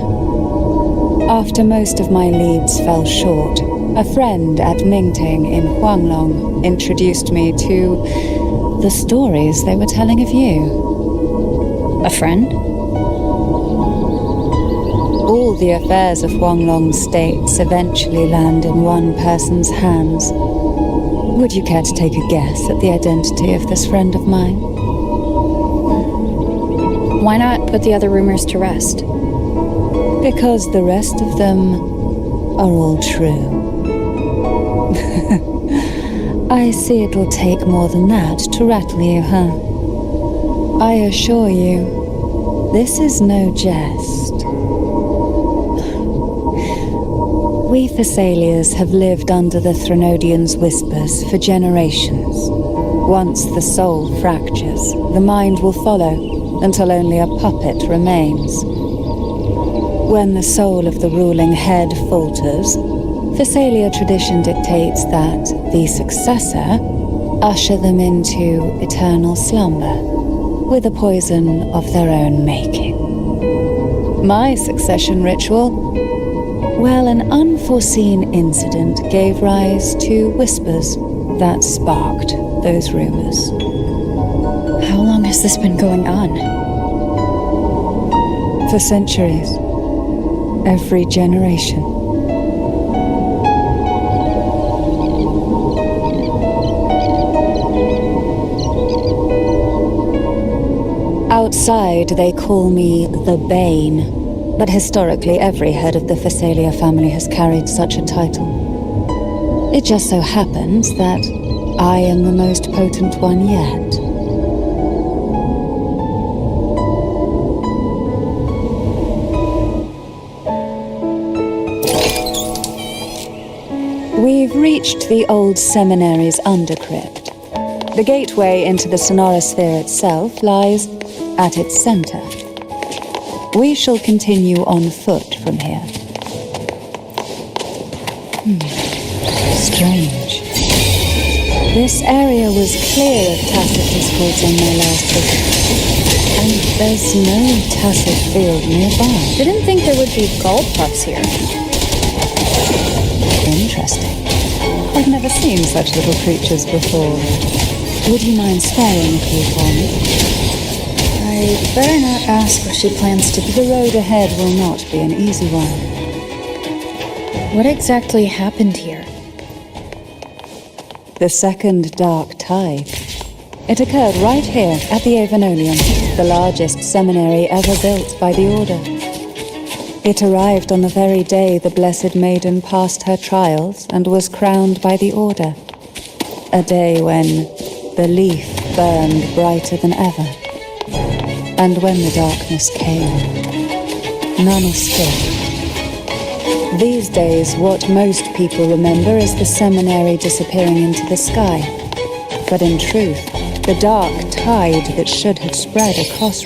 After most of my leads fell short, a friend at Mingting in Huanglong introduced me to the stories they were telling of you. A friend? All the affairs of Huanglong states eventually land in one person's hands. Would you care to take a guess at the identity of this friend of mine? Why not put the other rumors to rest? Because the rest of them are all true. I see it'll take more than that to rattle you, huh? I assure you, this is no jest. We Thessalians have lived under the Threnodians' whispers for generations. Once the soul fractures, the mind will follow until only a puppet remains. When the soul of the ruling head falters, Thessalia tradition dictates that the successor usher them into eternal slumber with a poison of their own making. My succession ritual? Well, an unforeseen incident gave rise to whispers that sparked those rumors. How long has this been going on? For centuries. Every generation. Outside, they call me the Bane. But historically, every head of the Phasalia family has carried such a title. It just so happens that I am the most potent one yet. We've reached the old seminary's undercrypt. The gateway into the Sonorosphere itself lies at its center. We shall continue on foot from here. Strange. This area was clear of tacit discords on my last visit. And there's no tacit field nearby. Didn't think there would be gold puffs here. Interesting. I've never seen such little creatures before. Would you mind sparing a few for me? I'd better not ask what she plans to do. The road ahead will not be an easy one. What exactly happened here? The second dark tide. It occurred right here at the Avenolium, the largest seminary ever built by the Order. It arrived on the very day the Blessed Maiden passed her trials and was crowned by the Order. A day when the leaf burned brighter than ever. And when the darkness came, none escaped. These days, what most people remember is the seminary disappearing into the sky. But in truth, the dark tide that should have spread across...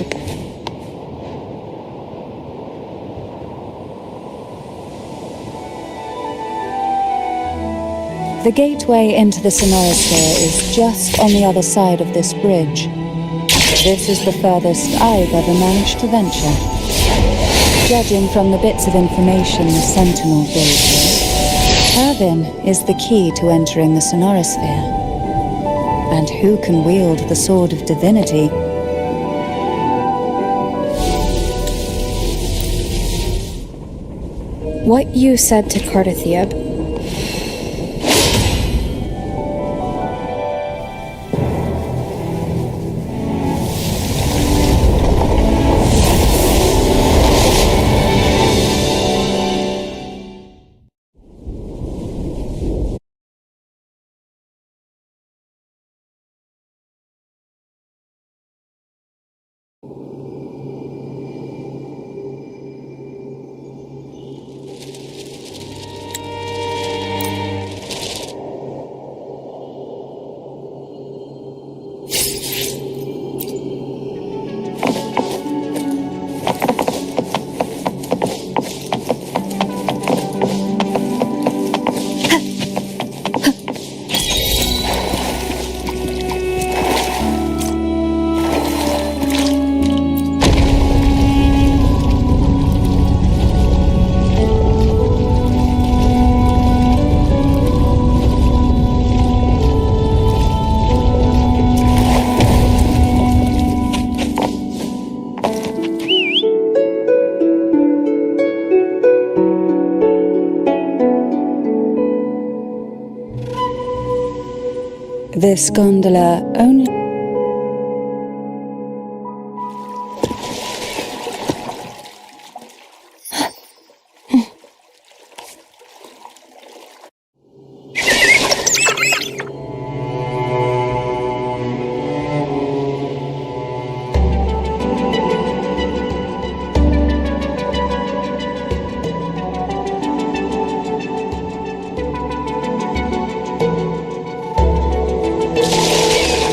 The gateway into the Sonorisphere is just on the other side of this bridge. This is the furthest I've ever managed to venture. Judging from the bits of information the Sentinel gave me, Erwin is the key to entering the Sonorisphere. And who can wield the Sword of Divinity? What you said to Cardatheab. This gondola only...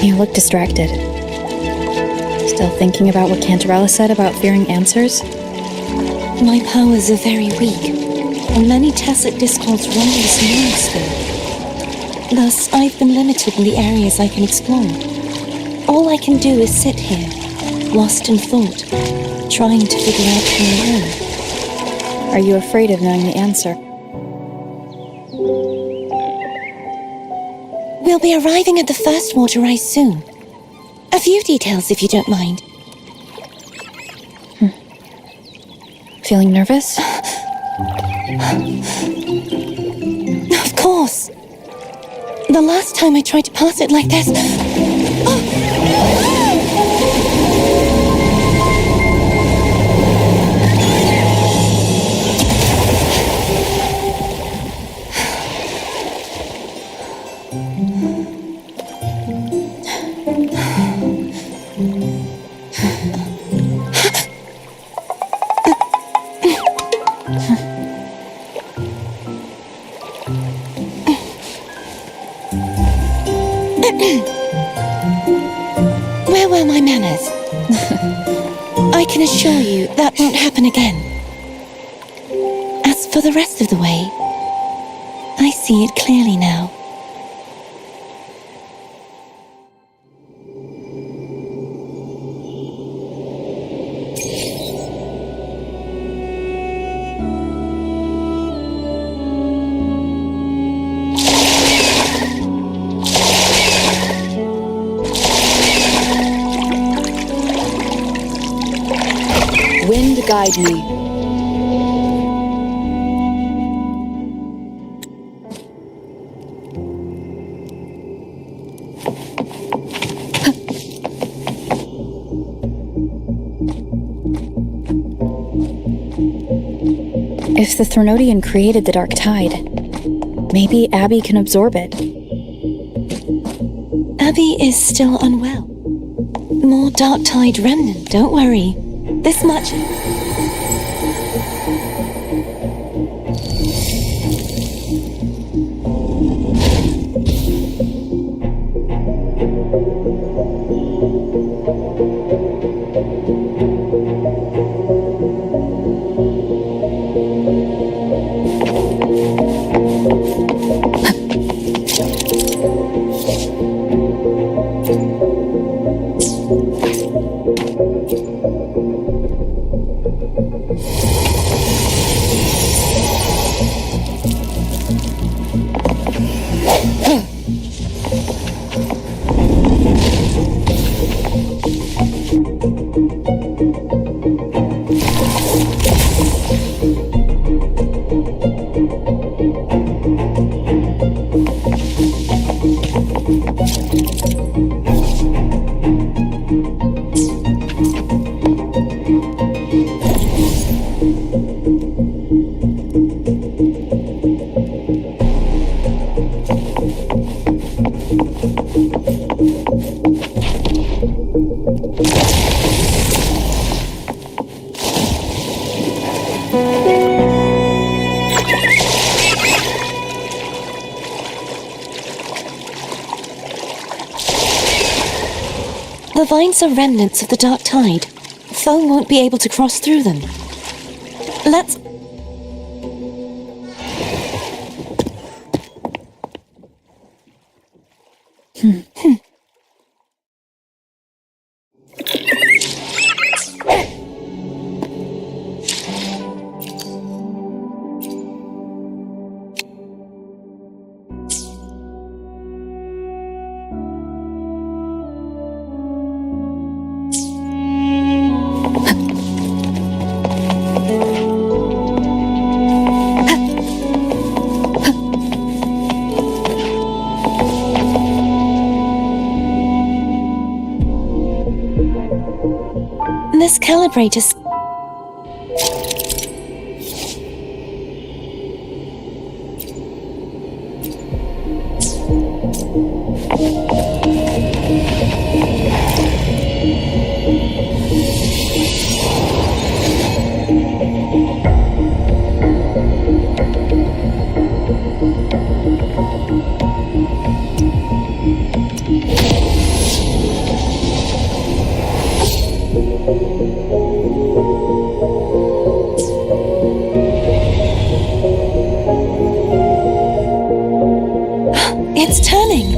You look distracted. Still thinking about what Cantarella said about fearing answers? My powers are very weak, and many tacit discords run this monastery. Thus, I've been limited in the areas I can explore. All I can do is sit here, lost in thought, trying to figure out who I am. Are you afraid of knowing the answer? We'll be arriving at the first water rise soon. A few details, if you don't mind. Feeling nervous? Of course. The last time I tried to pass it like this... Where were my manners? I can assure you that won't happen again. As for the rest of the way, I see it clearly now. Wind guide me. If the Threnodian created the Dark Tide, maybe Abby can absorb it. Abby is still unwell. More Dark Tide remnant, don't worry. This much... The vines are remnants of the Dark Tide. Foe won't be able to cross through them. Let's... This calibrator's... It's turning!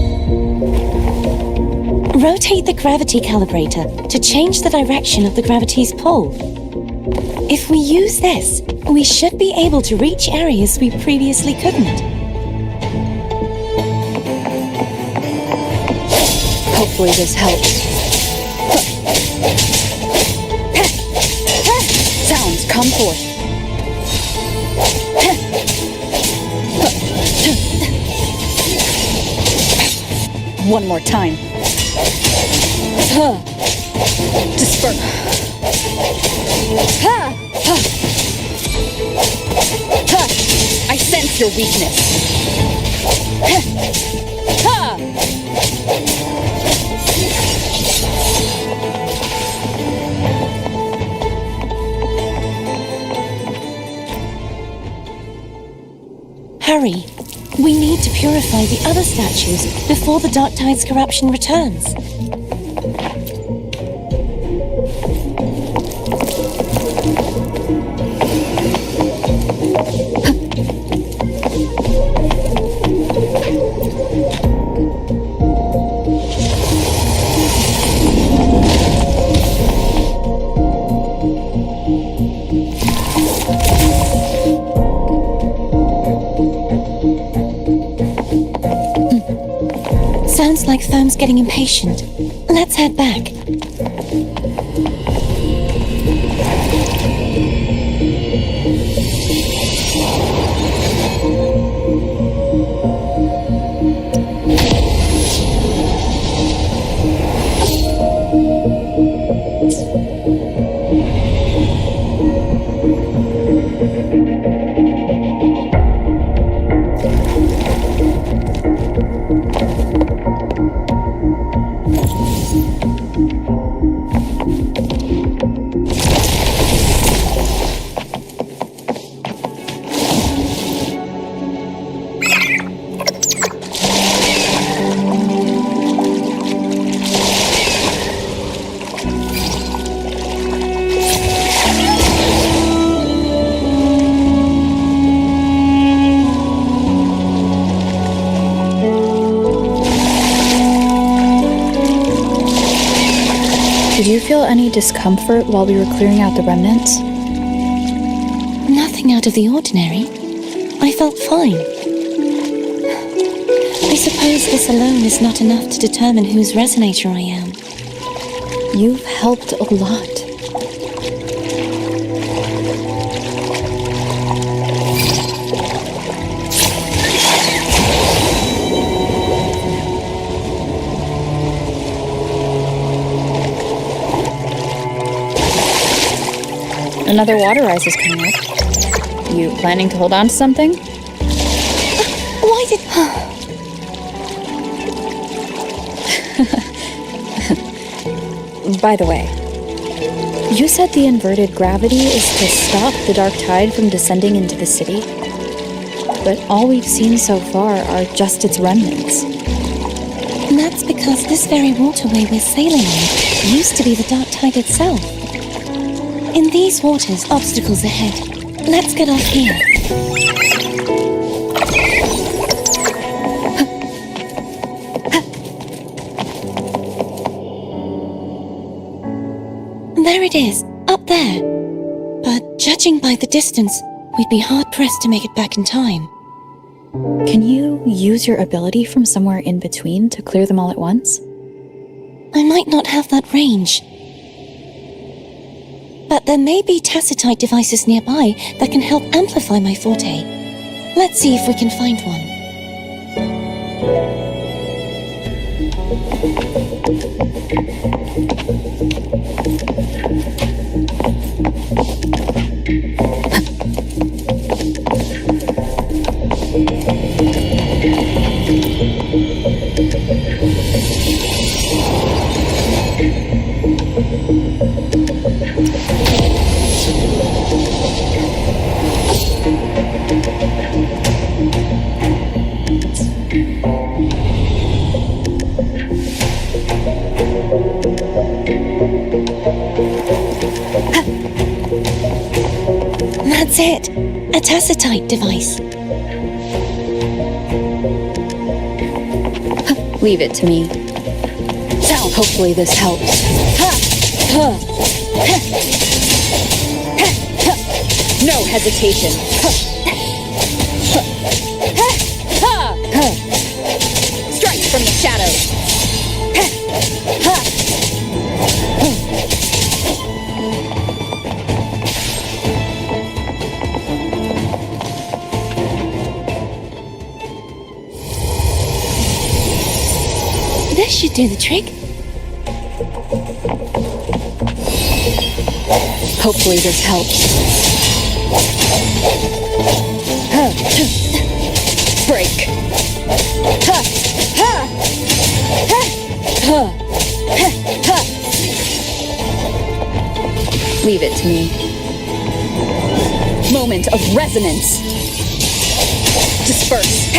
Rotate the gravity calibrator to change the direction of the gravity's pull. If we use this, we should be able to reach areas we previously couldn't. Hopefully this helps. Sounds, come forth. One more time. Disperse. I sense your weakness. Hurry. We need to purify the other statues before the Dark Tide's corruption returns. sounds like Therm's getting impatient. Let's head back. Did you feel any discomfort while we were clearing out the remnants? Nothing out of the ordinary. I felt fine. I suppose this alone is not enough to determine whose resonator I am. You've helped a lot. Another water rise is coming up. You planning to hold on to something? Why did... By the way, you said the inverted gravity is to stop the dark tide from descending into the city. But all we've seen so far are just its remnants. And that's because this very waterway we're sailing on used to be the dark tide itself. In these waters, obstacles ahead. Let's get off here. There it is, up there. But judging by the distance, we'd be hard-pressed to make it back in time. Can you use your ability from somewhere in between to clear them all at once? I might not have that range. But there may be Tacitite devices nearby that can help amplify my forte. Let's see if we can find one. That's it! A Tacitite device. Leave it to me. Hopefully this helps. No hesitation. Strike from the shadows. This should do the trick. Hopefully this helps. Break. Leave it to me. Moment of resonance. Disperse.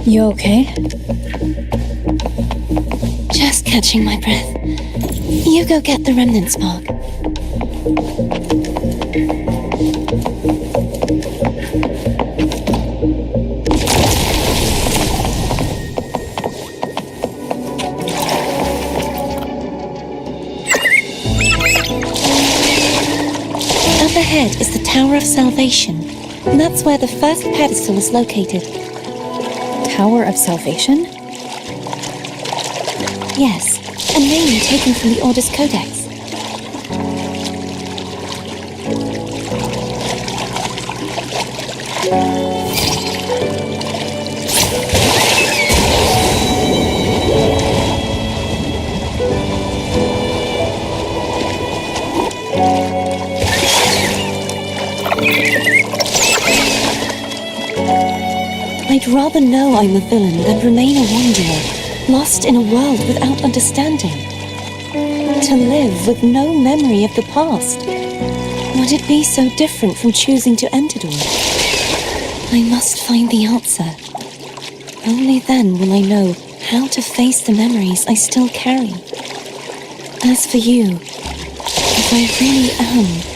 You okay? Just catching my breath. You go get the remnant spark. Up ahead is the Tower of Salvation. And that's where the first pedestal is located. Tower of Salvation? Yes, a name taken from the Order's Codex. I'd rather know I'm a villain than remain a wanderer, lost in a world without understanding. To live with no memory of the past. Would it be so different from choosing to end it all? I must find the answer. Only then will I know how to face the memories I still carry. As for you, if I really am...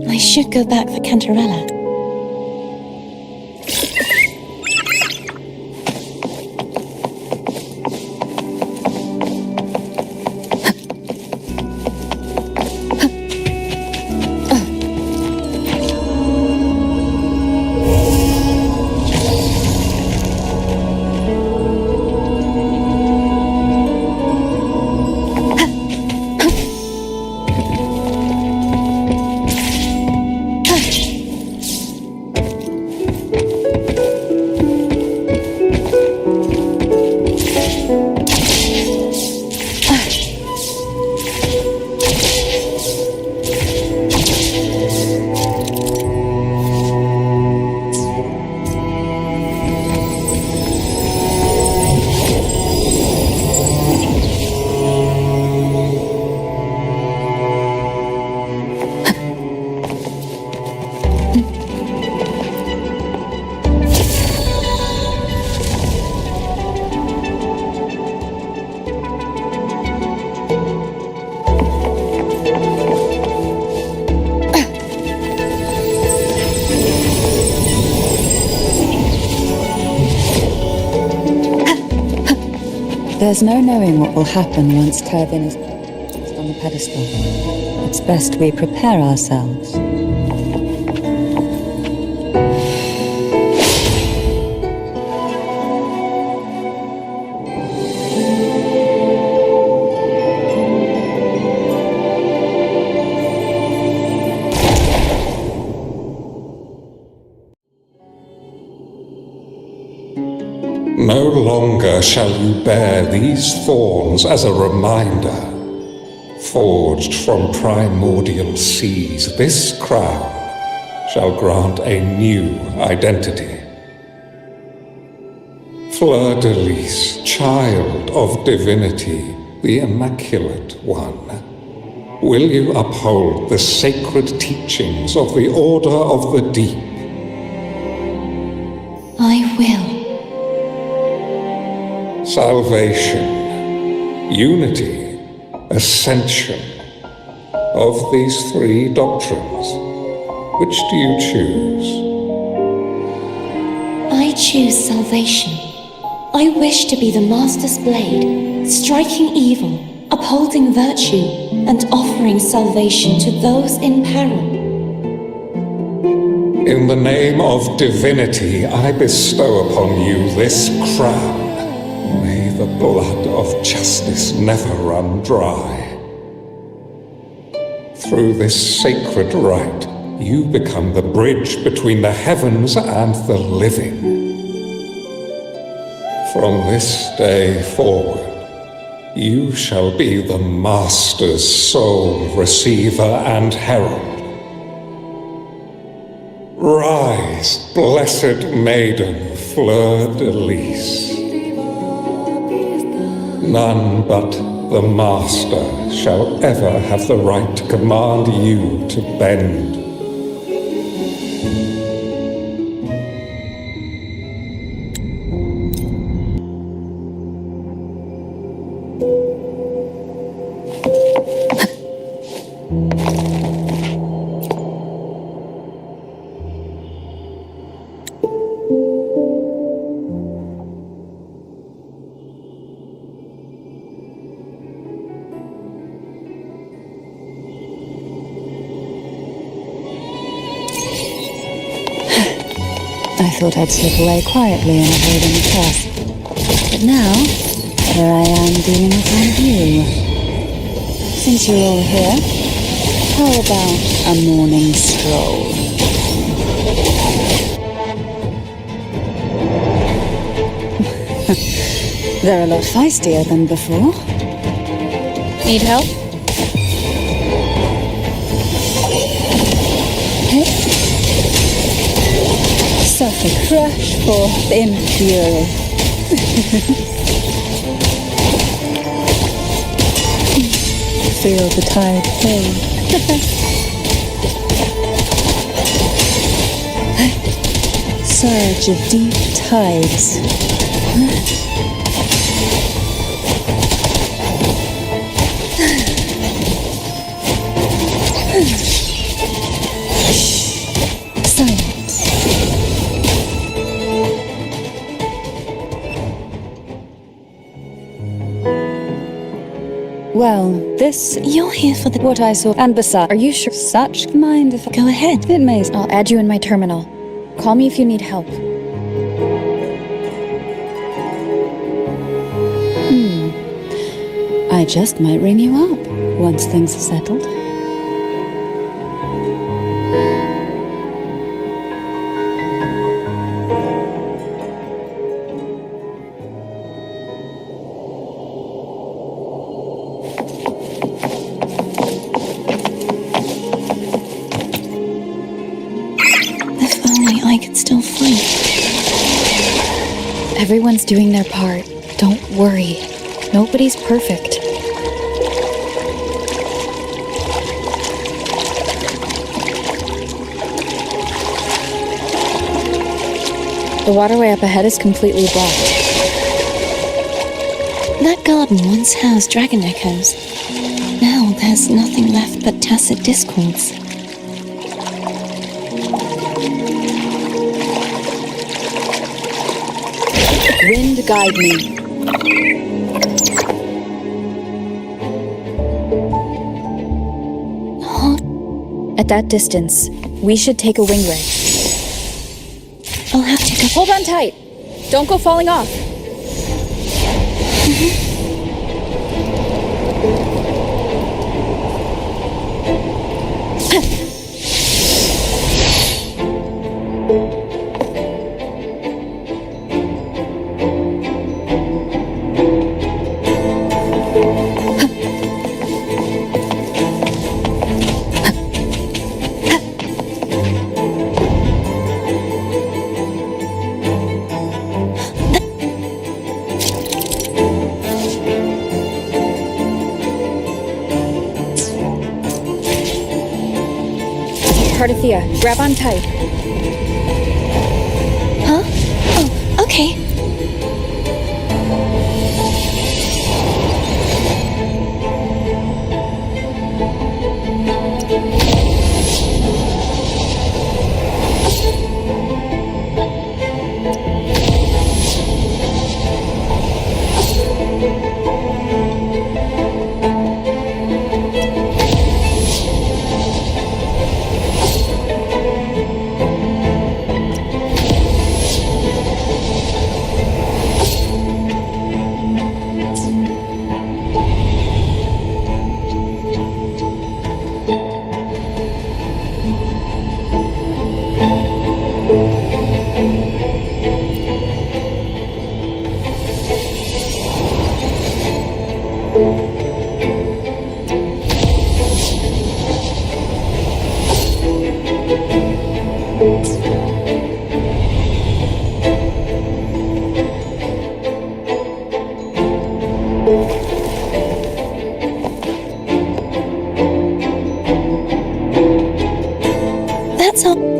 I should go back for Cantarella. There's no knowing what will happen once Turvin is placed on the pedestal. It's best we prepare ourselves. No longer shall you bear these thorns as a reminder. Forged from primordial seas, this crown shall grant a new identity. Fleur-de-Lis, child of divinity, the Immaculate One, will you uphold the sacred teachings of the Order of the Deep? I will. Salvation, unity, ascension. Of these three doctrines, which do you choose? I choose salvation. I wish to be the Master's blade, striking evil, upholding virtue, and offering salvation to those in peril. In the name of divinity, I bestow upon you this crown. May the blood of justice never run dry. Through this sacred rite, you become the bridge between the heavens and the living. From this day forward, you shall be the Master's sole receiver and herald. Rise, blessed maiden Fleur-de-Lis. None but the Master shall ever have the right to command you to bend. I thought I'd slip away quietly and avoid any fuss. But now, here I am dealing with one of you. Since you're all here, how about a morning stroll? They're a lot feistier than before. Need help? Suffer crash forth in fury. Feel the tide fade. Surge of deep tides. Silence. Well, this... You're here for what I saw. And besides, are you sure? Such mind if... Go ahead. It may... I'll add you in my terminal. Call me if you need help. I just might ring you up once things are settled. If only I could still fight. Everyone's doing their part. Don't worry. Nobody's perfect. The waterway up ahead is completely blocked. That garden once housed dragon echoes. Now there's nothing left but tacit discords. Wind guide me. At that distance, we should take a wing ray. I'll have to go. Hold on tight. Don't go falling off. Cardathea, grab on tight. Huh? Oh, okay. That's all.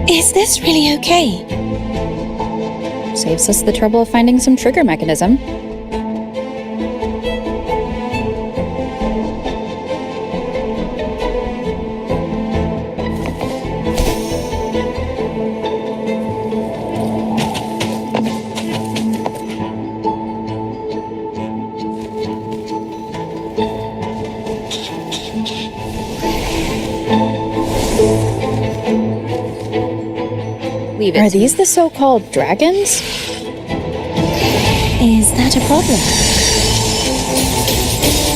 Is this really okay? Saves us the trouble of finding some trigger mechanism. Are these the so-called dragons? Is that a problem?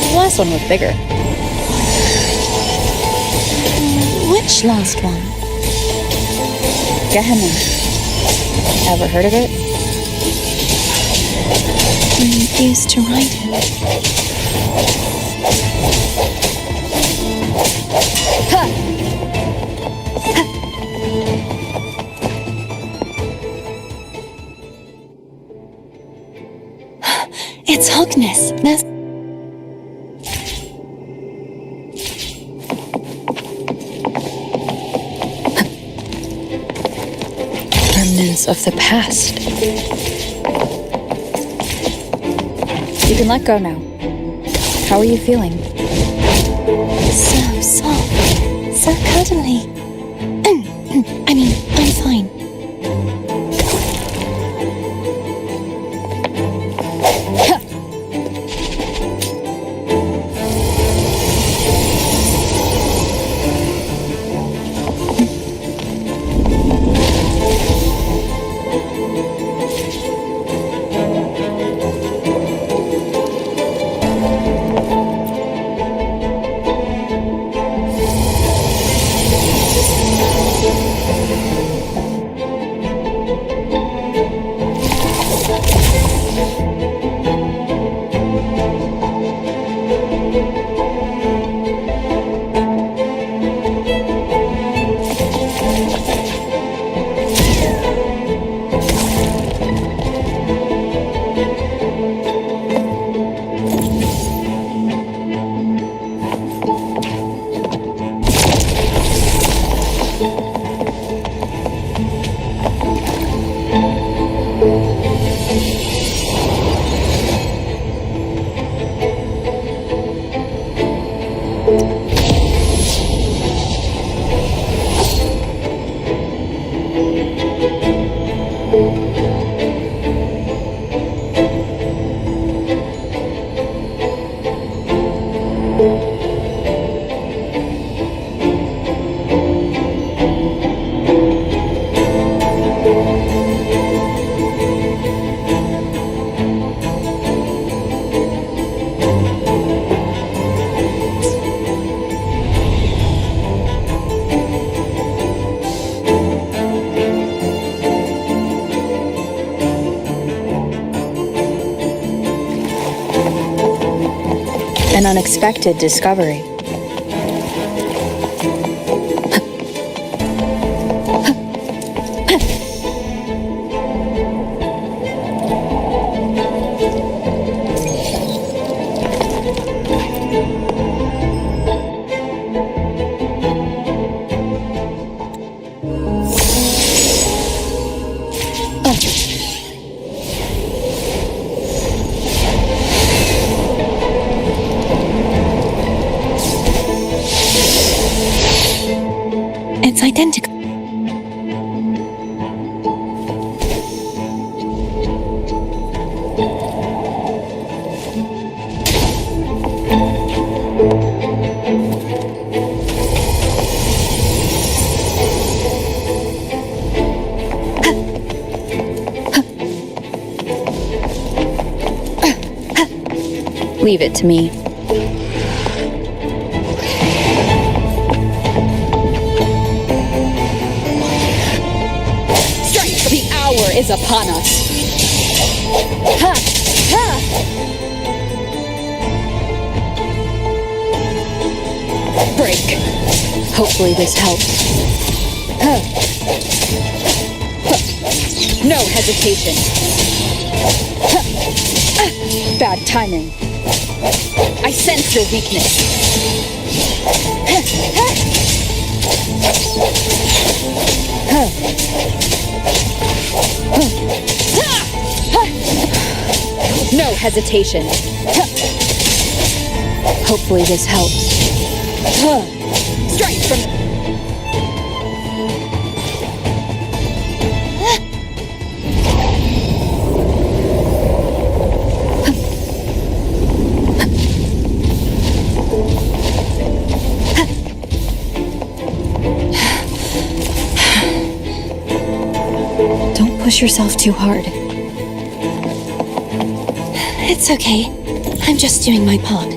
The last one was bigger. Which last one? Gehenna. Ever heard of it? Used to ride it. Ha! It's Hogness. That's... Remnants of the past. You can let go now. How are you feeling? So soft. So cuddly. I mean, I'm fine. An unexpected discovery. Leave it to me. Strike! The hour is upon us! Ha! Ha! Break! Hopefully this helps. Huh. Huh. No hesitation! Huh. Bad timing. I sense your weakness. Huh. Huh. Huh. Huh. Huh. No hesitation. Huh. Hopefully this helps. Huh. Strike from... Don't push yourself too hard. It's okay. I'm just doing my part.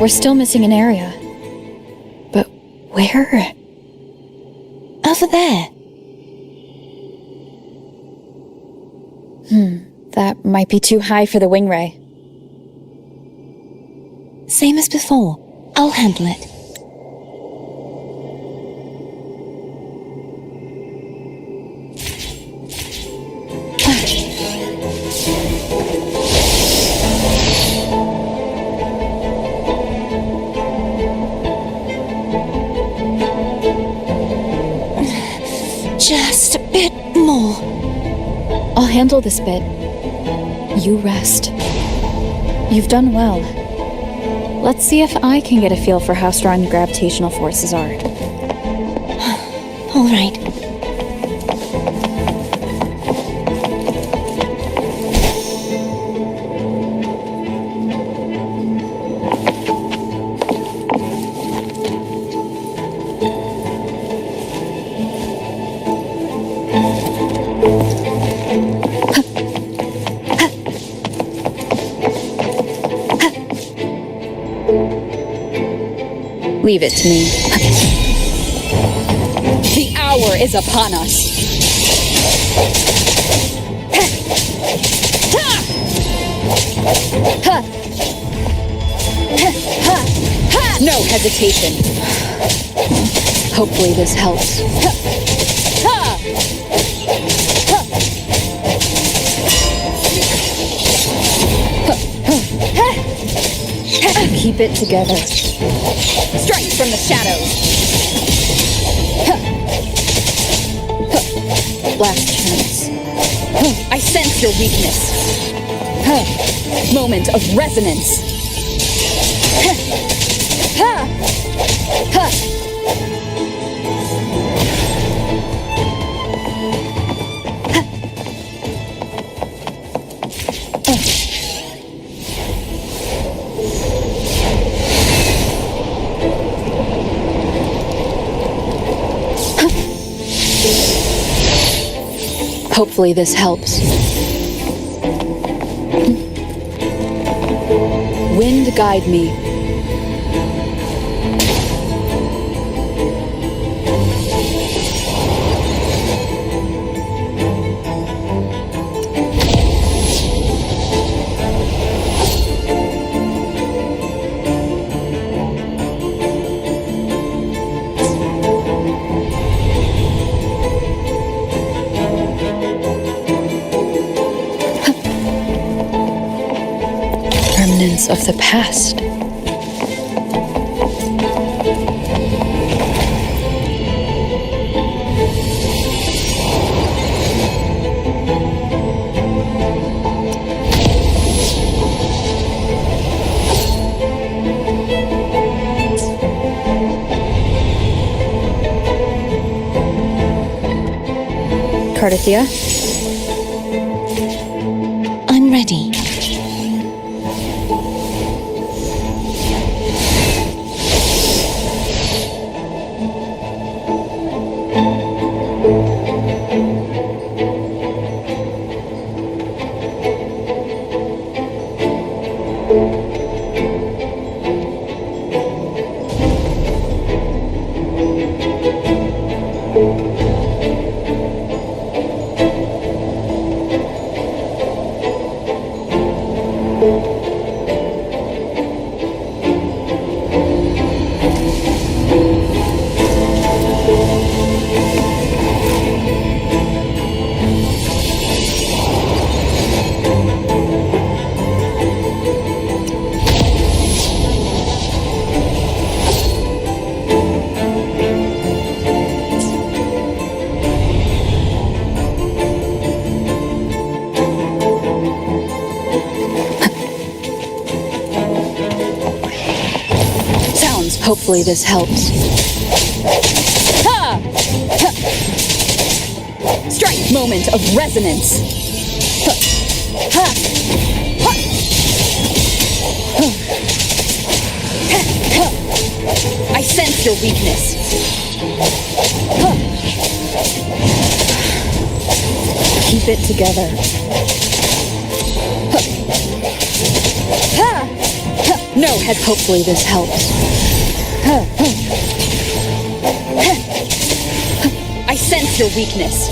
We're still missing an area. But where? Over there. That might be too high for the wing ray. Same as before. I'll handle it. Just a bit more. I'll handle this bit. You rest. You've done well. Let's see if I can get a feel for how strong your gravitational forces are. All right. Leave it to me. The hour is upon us. No hesitation. Hopefully this helps. Keep it together. Strike from the shadows. Last chance. I sense your weakness. Moment of resonance. hopefully this helps. Wind guide me. Remnants of the past. Cardathia? I'm ready. Hopefully this helps. Ha! Ha! Strike moment of resonance. Ha! Ha! Ha! Ha! Ha! I sense your weakness. Ha! Keep it together. Ha! Ha! Ha! No head. Hopefully this helps. I sense your weakness.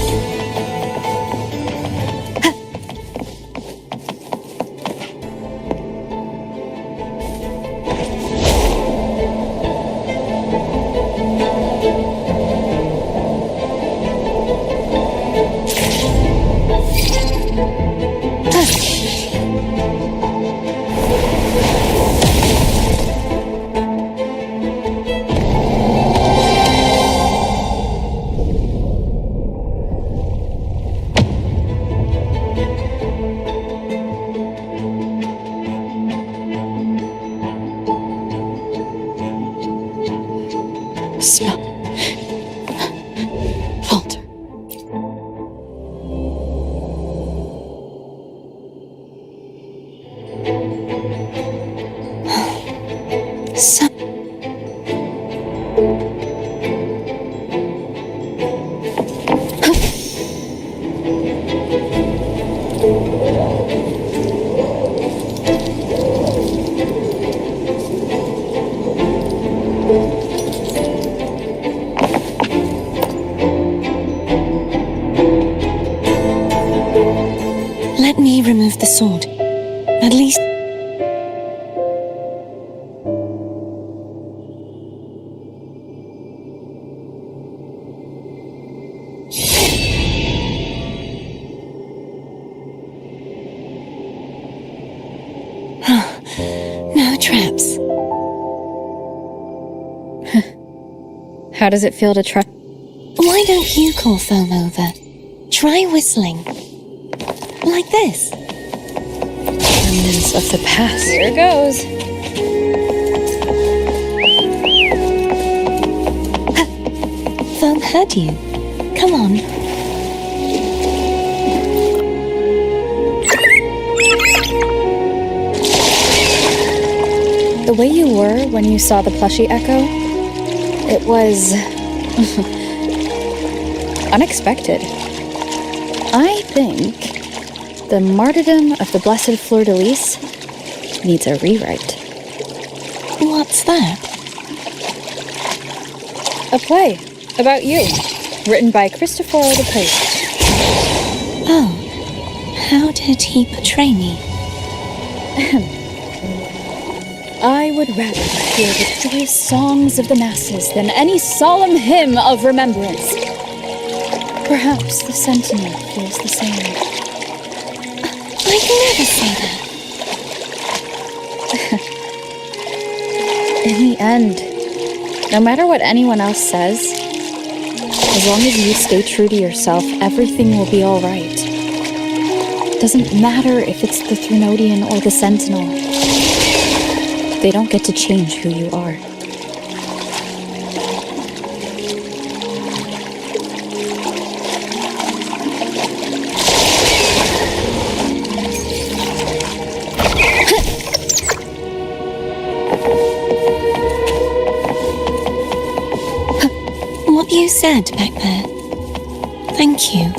Stop. Falter. Let me remove the sword. At least... No traps. How does it feel to try? Why don't you call Foam over? Try whistling. Like this. Remnants of the past. Here goes. Foam heard you. Come on. The way you were when you saw the plushie echo, it was unexpected. I think the martyrdom of the Blessed Fleur-de-Lis needs a rewrite. What's that? A play about you, written by Christopher the Poet. Oh, how did he portray me? I would rather hear the joyous songs of the masses than any solemn hymn of remembrance. Perhaps the Sentinel feels the same. I'd never say that. In the end, no matter what anyone else says, as long as you stay true to yourself, everything will be all right. Doesn't matter if it's the Threnodian or the Sentinel. They don't get to change who you are. What you said back there. Thank you.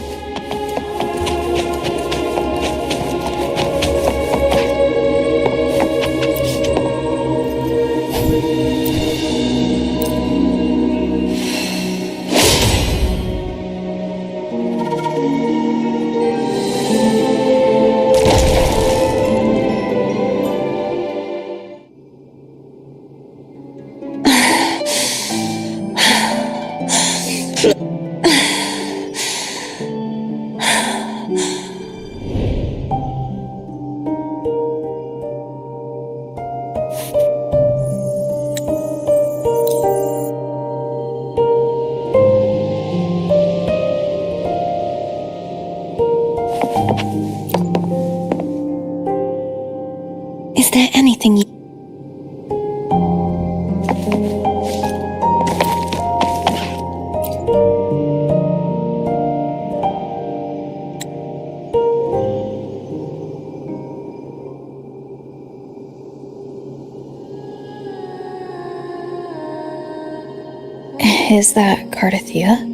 Is there anything you... Is that Cardathia?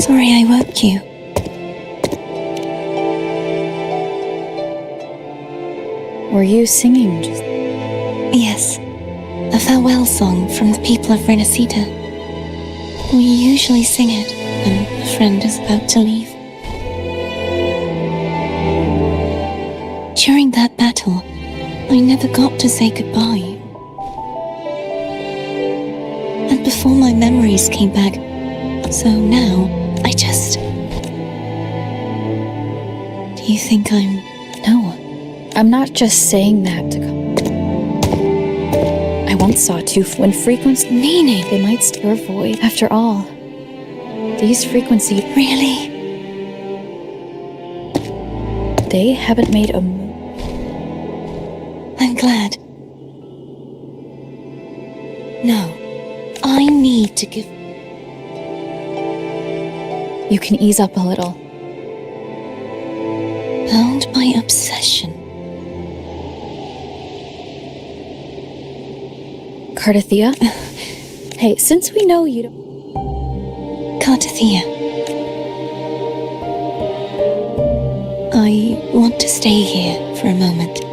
Sorry I woke you. Were you singing just... Yes. A farewell song from the people of Renacita. We usually sing it when a friend is about to leave. During that battle, I never got to say goodbye. And before my memories came back, so now, I just... Do you think I'm... No. I'm not just saying that to come... I once saw two when frequencies... Meaning? They might stir a void. After all, these frequencies... Really? They haven't made a... I'm glad. No. I need to give... You can ease up a little. Bound by obsession. Cardathea? Hey, since we know you don't... Cardathea. I want to stay here for a moment.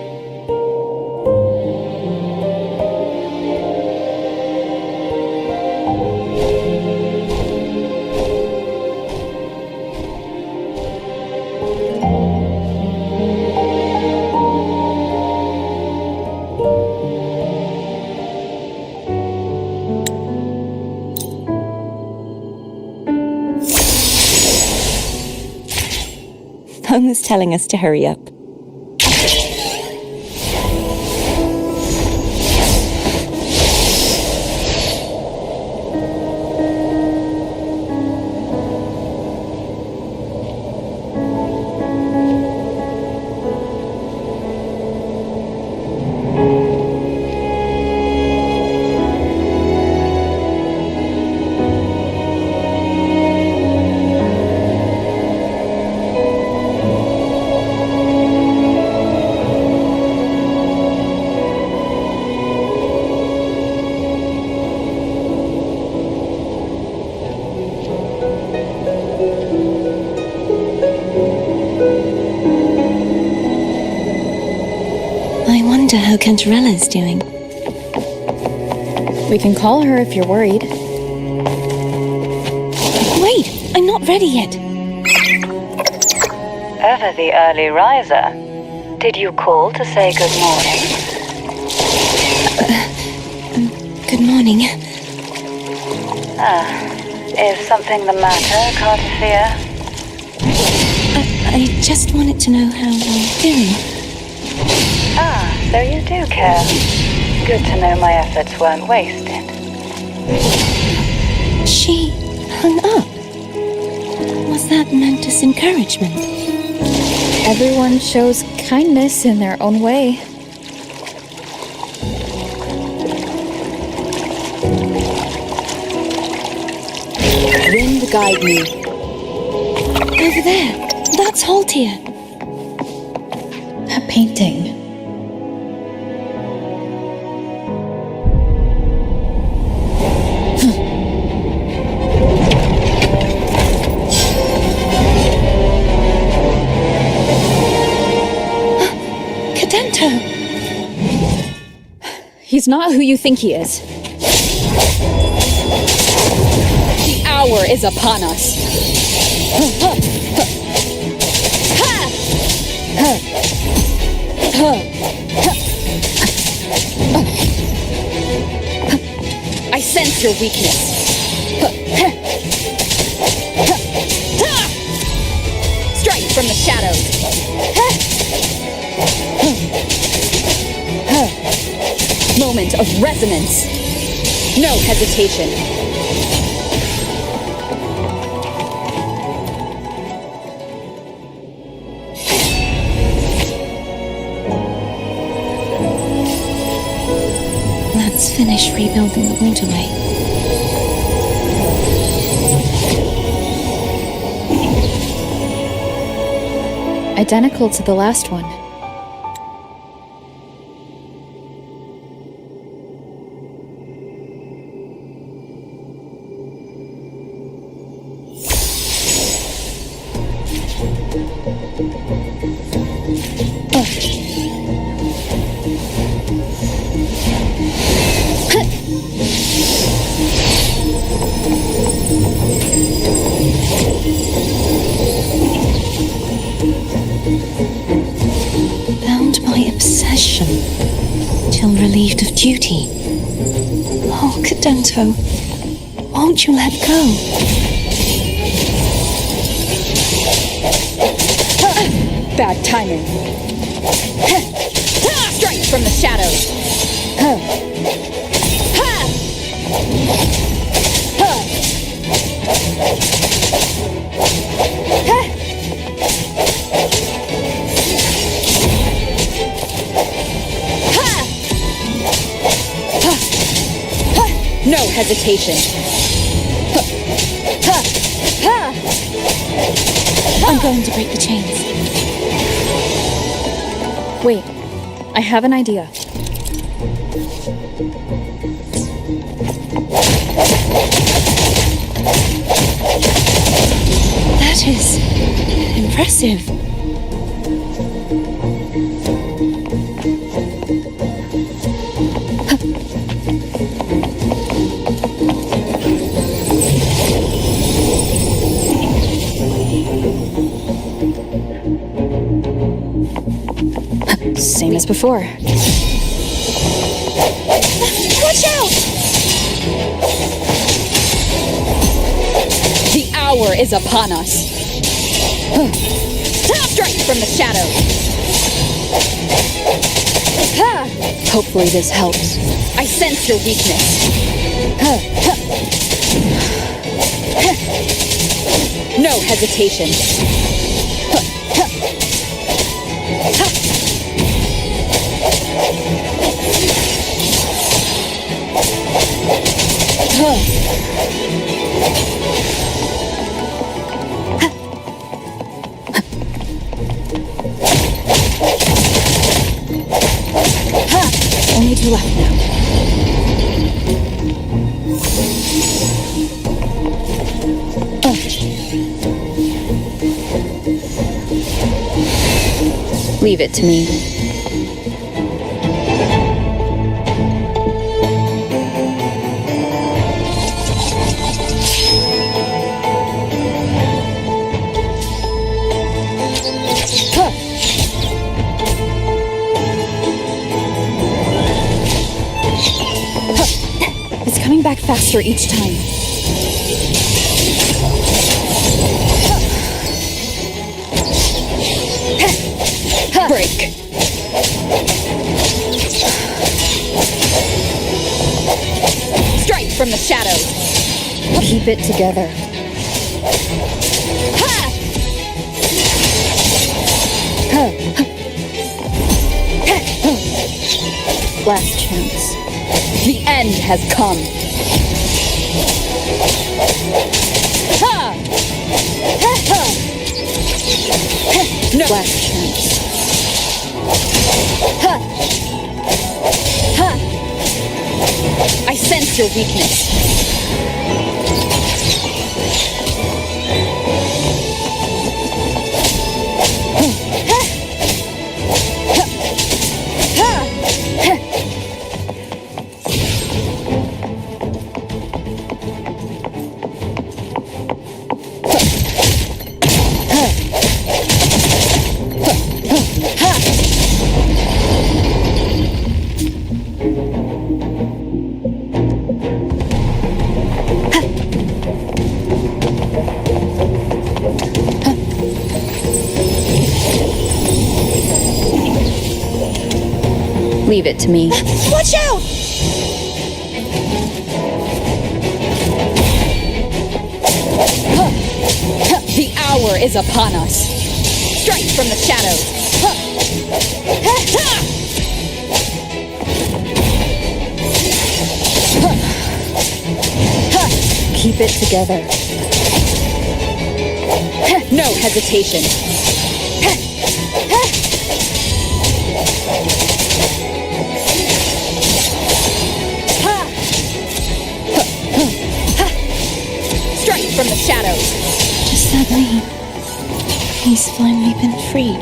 Phone was telling us to hurry up. How Cantarella's doing. We can call her if you're worried. Wait, I'm not ready yet. Ever the early riser. Did you call to say good morning? Good morning. Is something the matter, Cardathea? I just wanted to know how I'm doing. So you do care. Good to know my efforts weren't wasted. She hung up. Was that meant as encouragement? Everyone shows kindness in their own way. Wind guide me. Over there. That's Haltia. That painting. He's not who you think he is. The hour is upon us. I sense your weakness. Strike from the shadows. Moment of resonance. No hesitation. Let's finish rebuilding the waterway. Identical to the last one. Bound by obsession, till relieved of duty. Oh, Cadento, won't you let go? Bad timing. Strike from the shadows. hesitation. I'm going to break the chains. Wait, I have an idea. That is impressive. Same as before. Watch out! The hour is upon us. Strike from the shadow. Hopefully this helps. I sense your weakness. No hesitation. Only two left now. Leave it to me. It's coming back faster each time. Break. Strike from the shadows. Keep it together. Last chance. The end has come. No. Last chance. I sense your weakness. Leave it to me. Watch out! The hour is upon us. Strike from the shadows. Keep it together. No hesitation. Strike from the shadows. Does that mean he's finally been freed?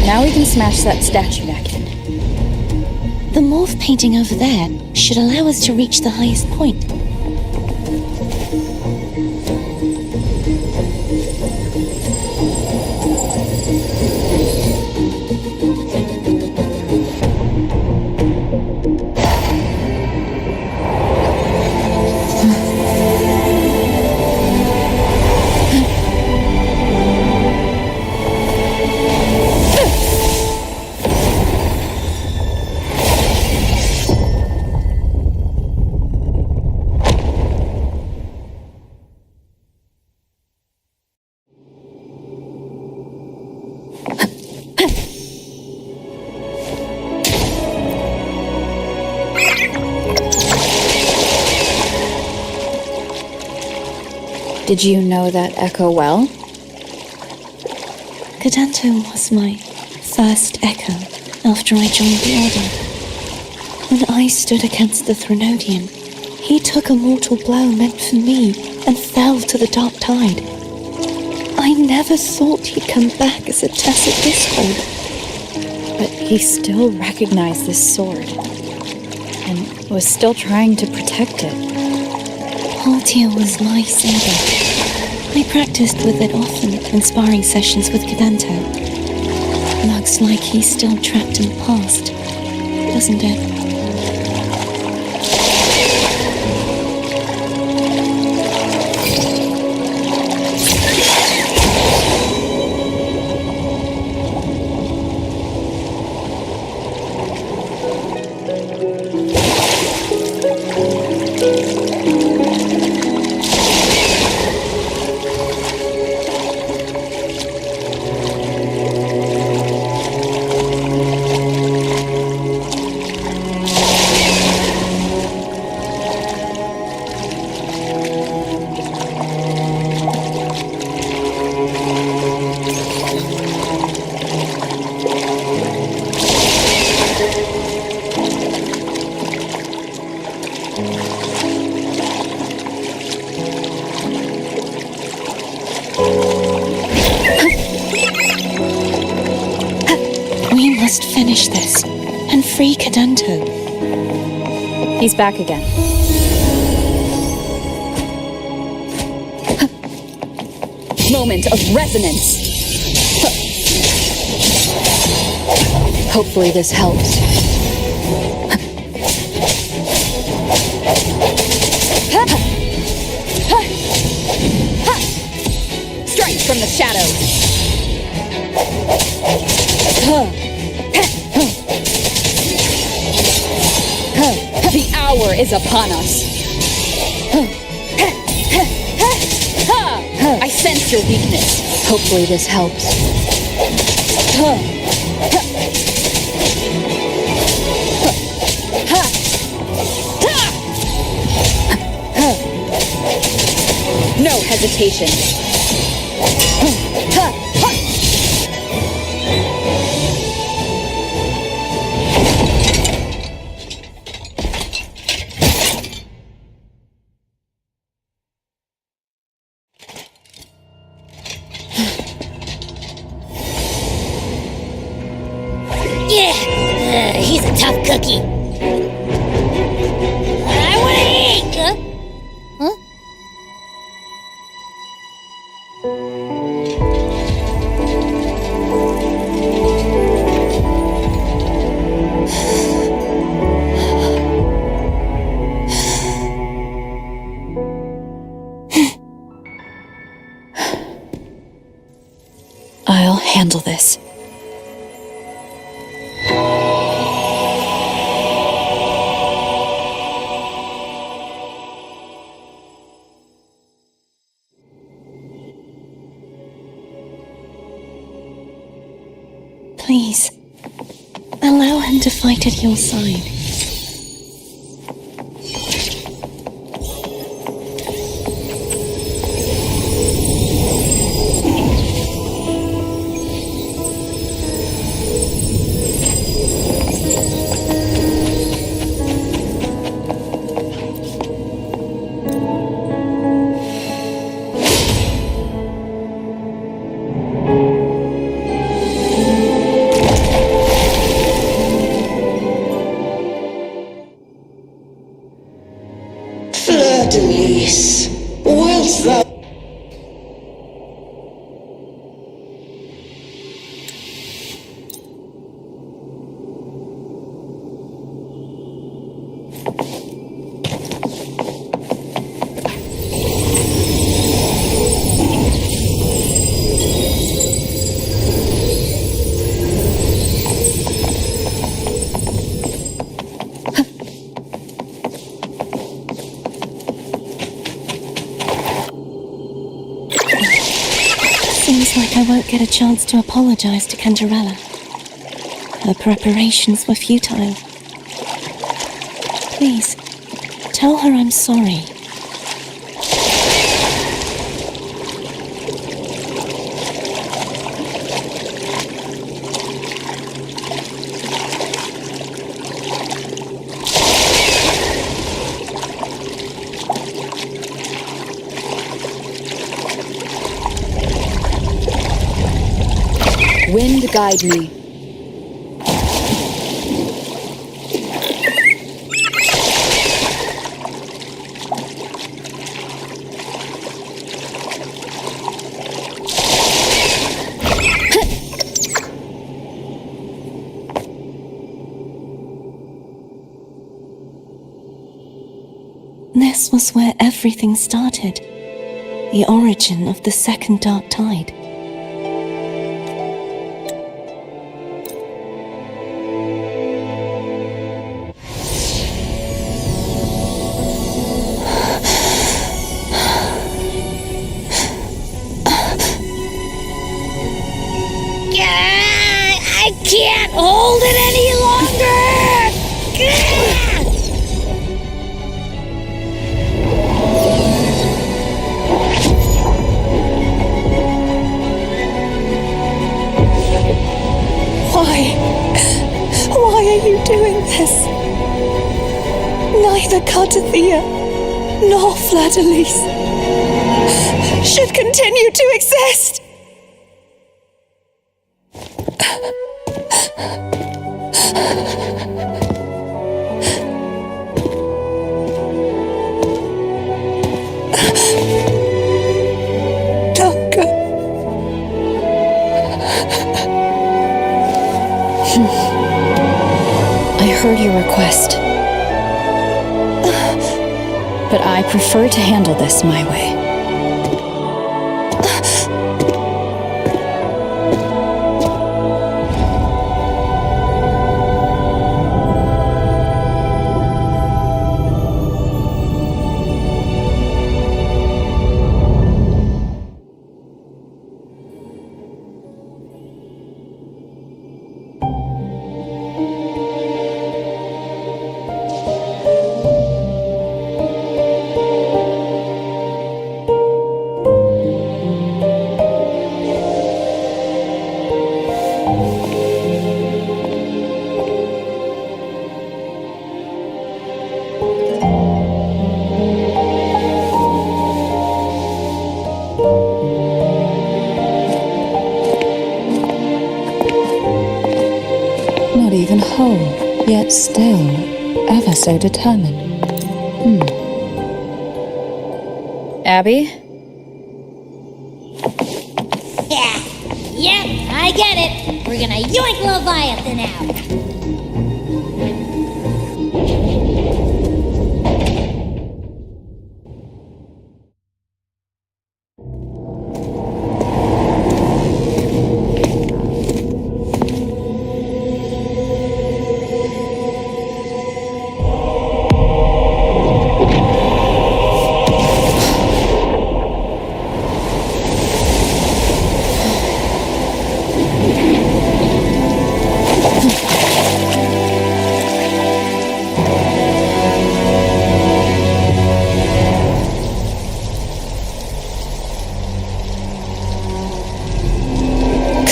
Now we can smash that statue back in. The morph painting over there should allow us to reach the highest point. Did you know that echo well? Cadanto was my first echo after I joined the Order. When I stood against the Threnodian, he took a mortal blow meant for me and fell to the dark tide. I never thought he'd come back as a tacit discord. But he still recognized this sword, and was still trying to protect it. Haltia was my saber. I practiced with it often in sparring sessions with Cadanto. Looks like he's still trapped in the past, doesn't it? Finish this and free Cadanto. He's back again. Moment of resonance. Hopefully this helps. Strike from the shadows. The hour is upon us. I sense your weakness. Hopefully this helps. No hesitation. He's a tough cookie. I want to eat! Huh? I'll handle this. Please, allow him to fight at your side. Denise, whilst thou... Seems like I won't get a chance to apologize to Cantarella. Her preparations were futile. Please, tell her I'm sorry. wind guide me. This was where everything started. The origin of the second dark tide. I can't hold it any longer! Why are you doing this? Neither Cartathea nor Fladalise should continue to exist. I heard your request. But I prefer to handle this my way. Not even whole, yet still ever so determined. Abby? Yep, I get it. We're gonna yoink Leviathan out.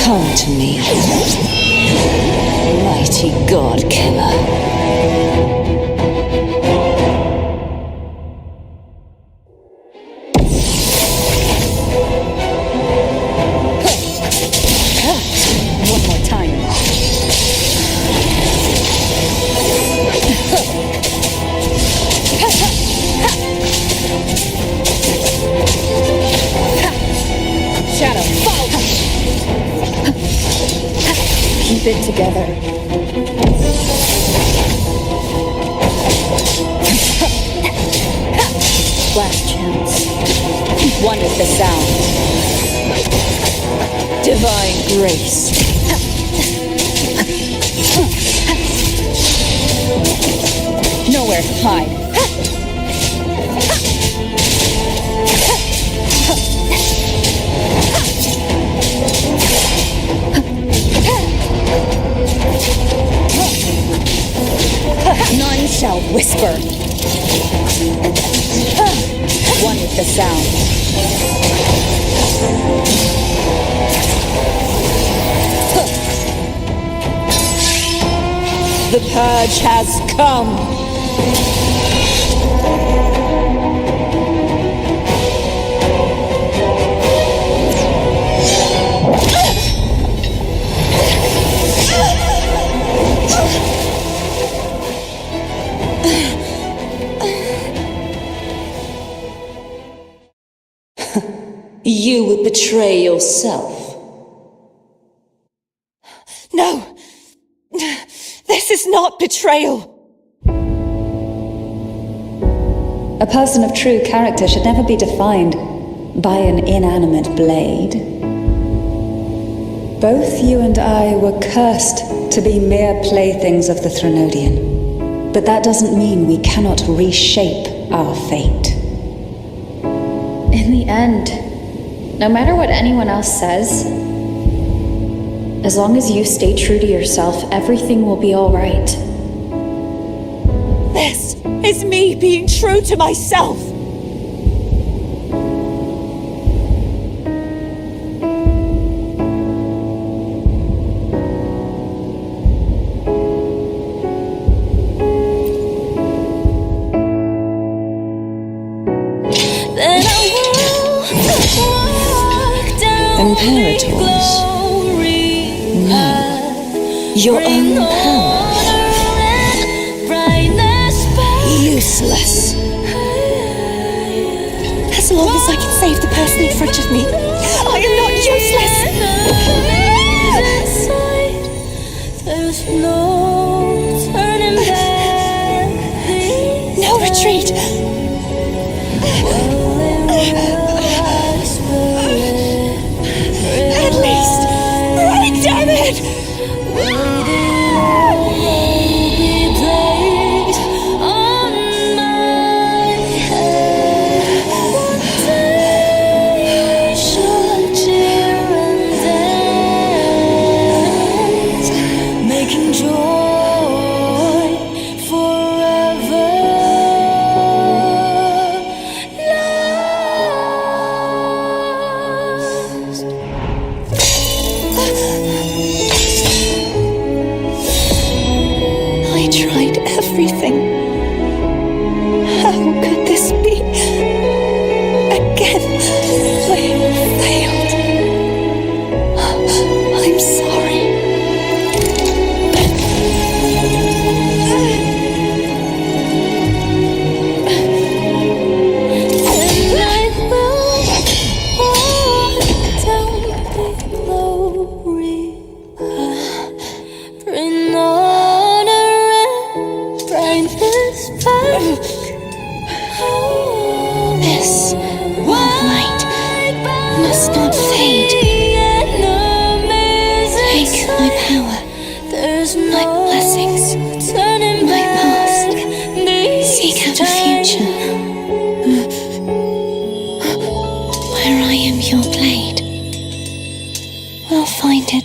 Come to me, mighty god killer. One more time. Shadow, fall! Keep it together. Last chance. One with the sound. Divine grace. Nowhere to hide. None shall whisper. One with the sound. The purge has come. you would betray yourself. No! This is not betrayal! A person of true character should never be defined by an inanimate blade. Both you and I were cursed to be mere playthings of the Threnodian. But that doesn't mean we cannot reshape our fate. In the end, no matter what anyone else says, as long as you stay true to yourself, everything will be all right. This is me being true to myself! Imperators? No. Your own power? Useless. As long as I can save the person in front of me, I am not useless! There's no turning back. No retreat! At least, right, damn it!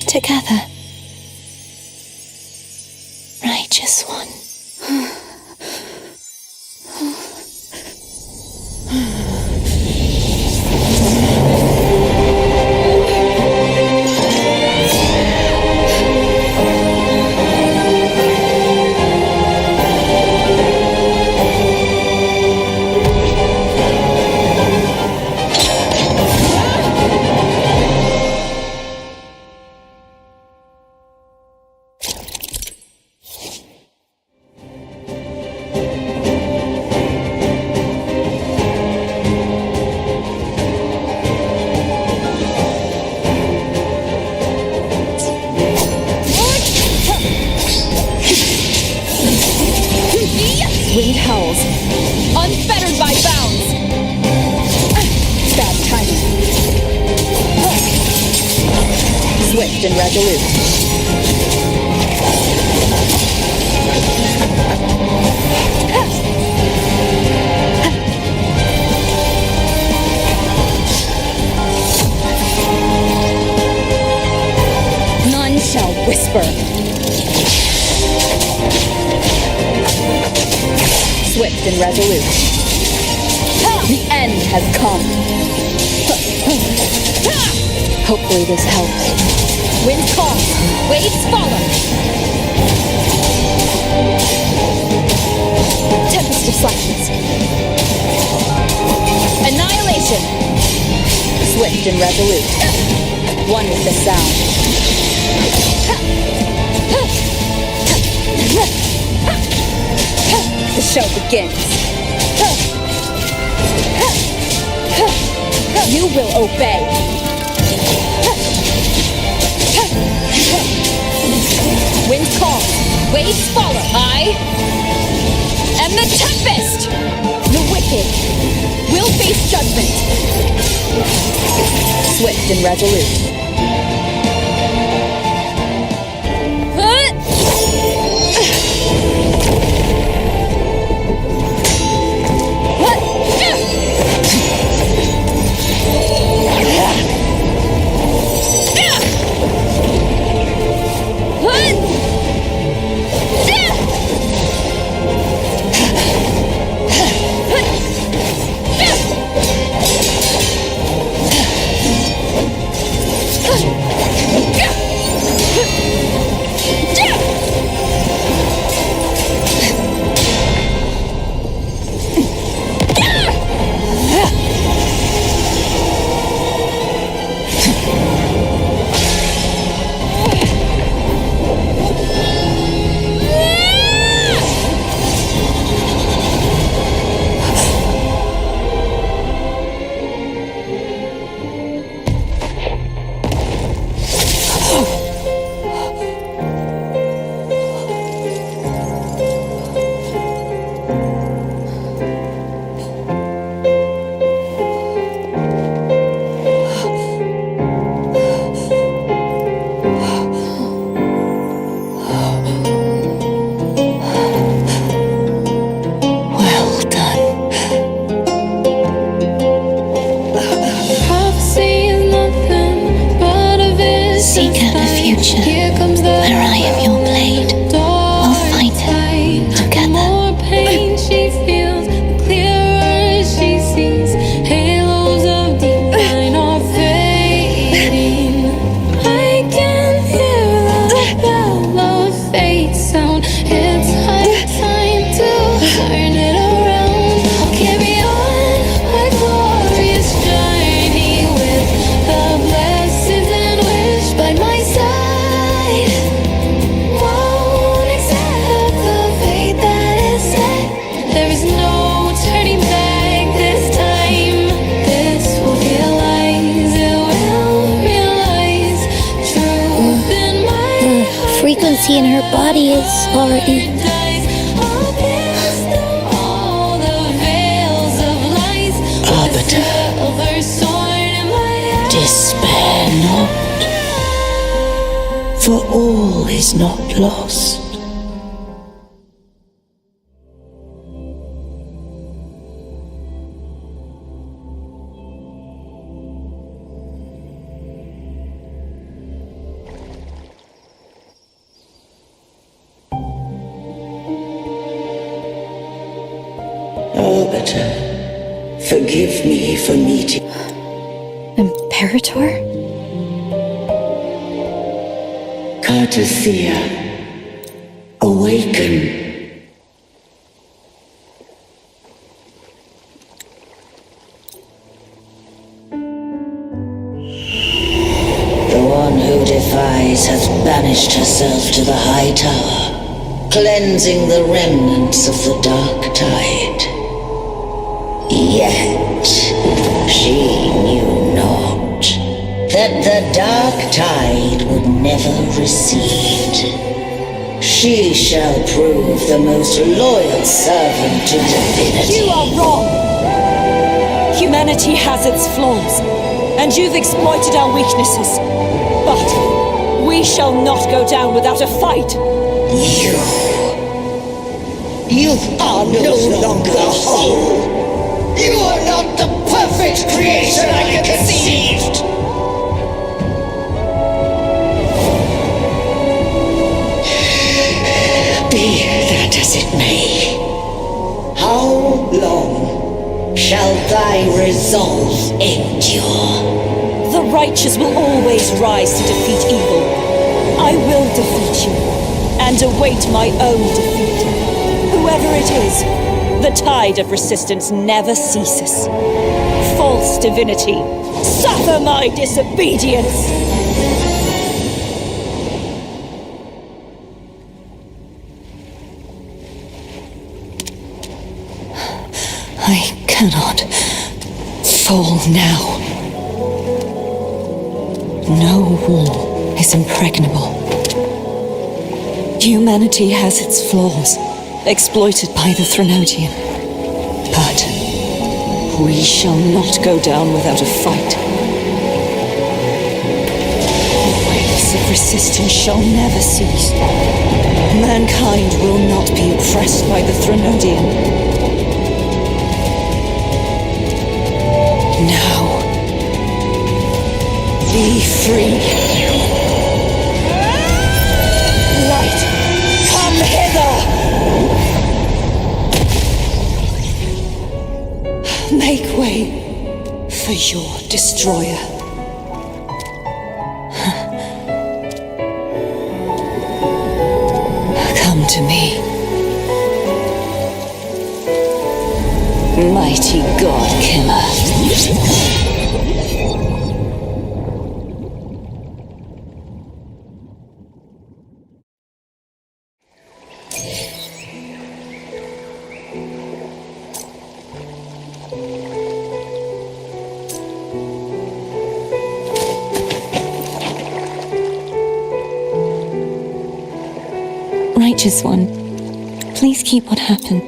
Together. Righteous one. Wind howls, unfettered by bounds. Bad timing. Swift and resolute. None shall whisper. Swift and resolute. The end has come. Hopefully this helps. Wind calls, waves follow. Tempest of slashes. Annihilation. Swift and resolute. One with the sound. The show begins. You will obey. Wind calls, waves follow. I am the Tempest. The wicked will face judgment. Swift and resolute. In her body is already Arbiter, despair not, for all is not lost. Arbiter, forgive me for meeting. Imperator? Cartesia, awaken. The one who defies has banished herself to the high tower, cleansing the remnants of the dark tide. Yet she knew not that the dark tide would never recede. She shall prove the most loyal servant to divinity. You are wrong! Humanity has its flaws, and you've exploited our weaknesses. But we shall not go down without a fight. You are no longer whole. You are not the perfect creation I conceived! Be that as it may, how long shall thy resolve endure? The righteous will always rise to defeat evil. I will defeat you, and await my own defeat. Whoever it is, the tide of resistance never ceases. False divinity, suffer my disobedience! I cannot fall now. No wall is impregnable. Humanity has its flaws, exploited by the Threnodian. But we shall not go down without a fight. The waves of resistance shall never cease. Mankind will not be oppressed by the Threnodian. Now, be free. Light, come hither! Make way for your destroyer. Come to me. Mighty God Killer. Righteous One, please keep what happened.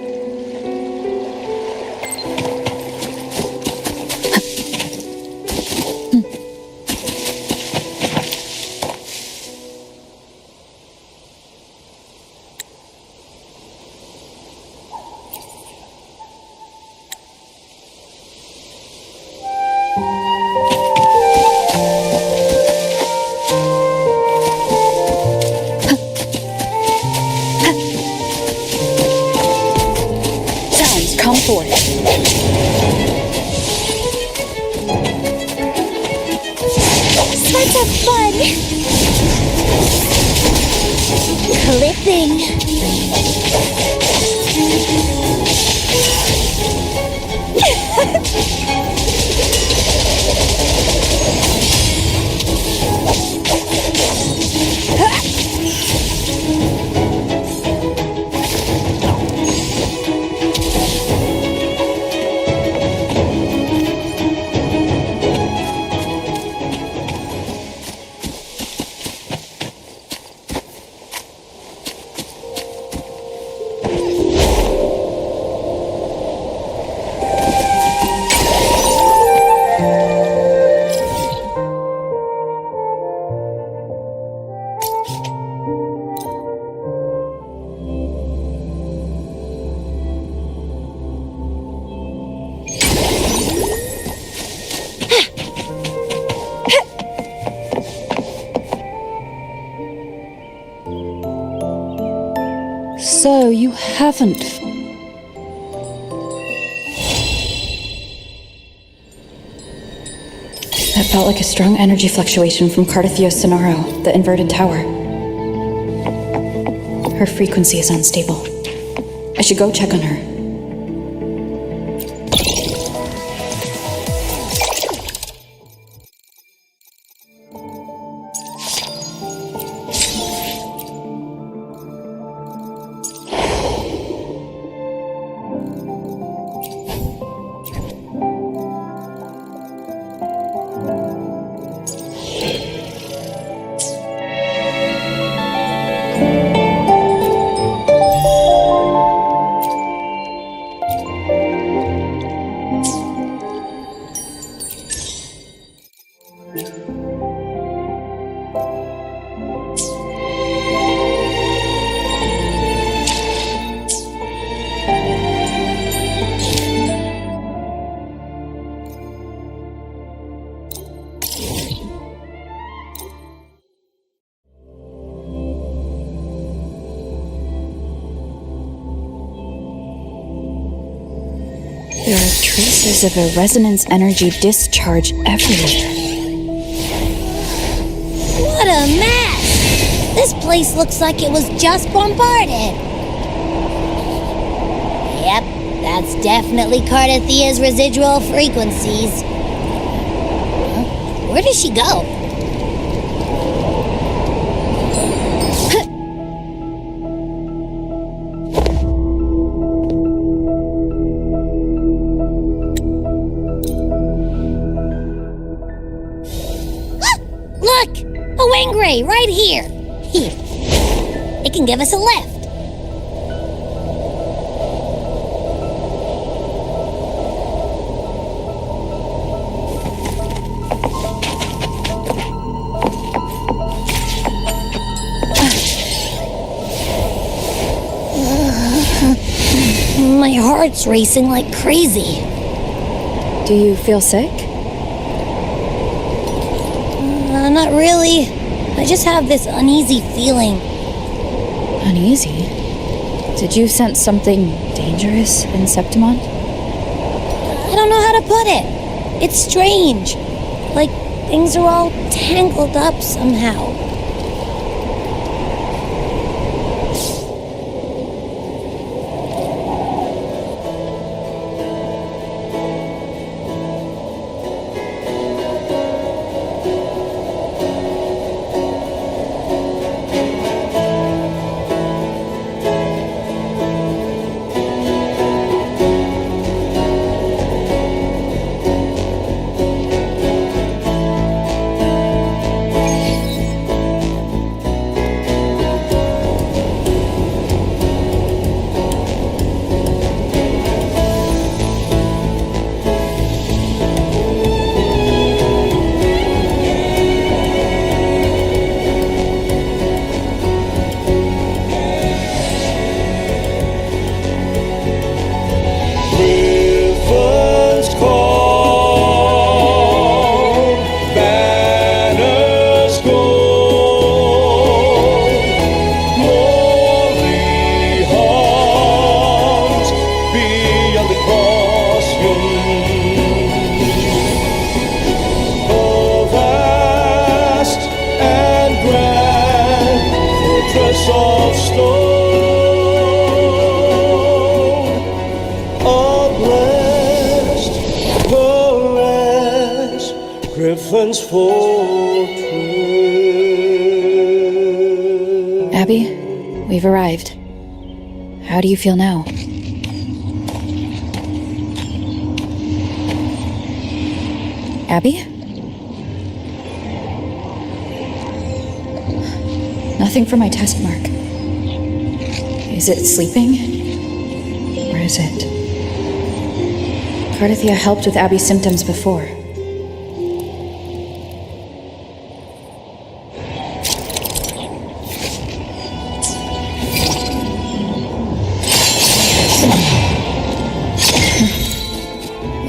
So you haven't. That felt like a strong energy fluctuation from Cardathio Sonaro, the inverted tower. Her frequency is unstable. I should go check on her. There are traces of a resonance energy discharge everywhere. What a mess! This place looks like it was just bombarded. Yep, that's definitely Cardathia's residual frequencies. Where does she go? Wangray, right here. Here. It can give us a lift. My heart's racing like crazy. Do you feel sick? Not really. I just have this uneasy feeling. Uneasy? Did you sense something dangerous in Septimont? I don't know how to put it. It's strange. Like things are all tangled up somehow. Abby, we've arrived. How do you feel now? Abby? Nothing for my test mark. Is it sleeping? Or is it? Cardithia helped with Abby's symptoms before.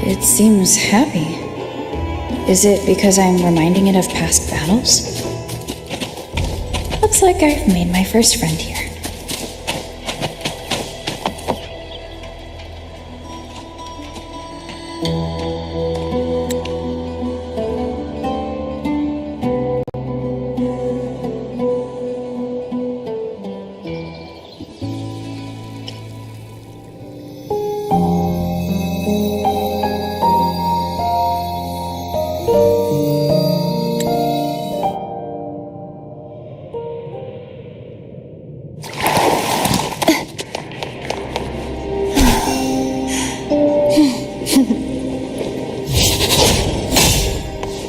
It seems happy. Is it because I'm reminding it of past battles? Looks like I've made my first friend here.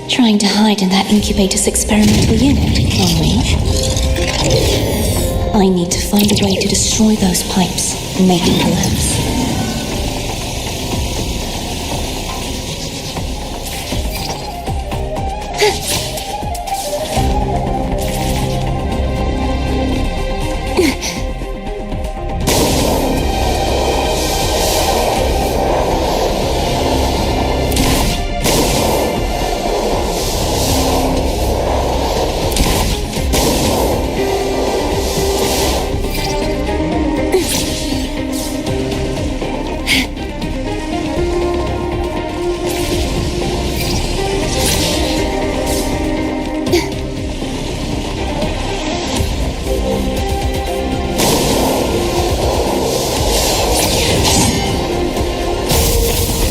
Trying to hide in that incubator's experimental unit, are we? I need to find a way to destroy those pipes and make it collapse.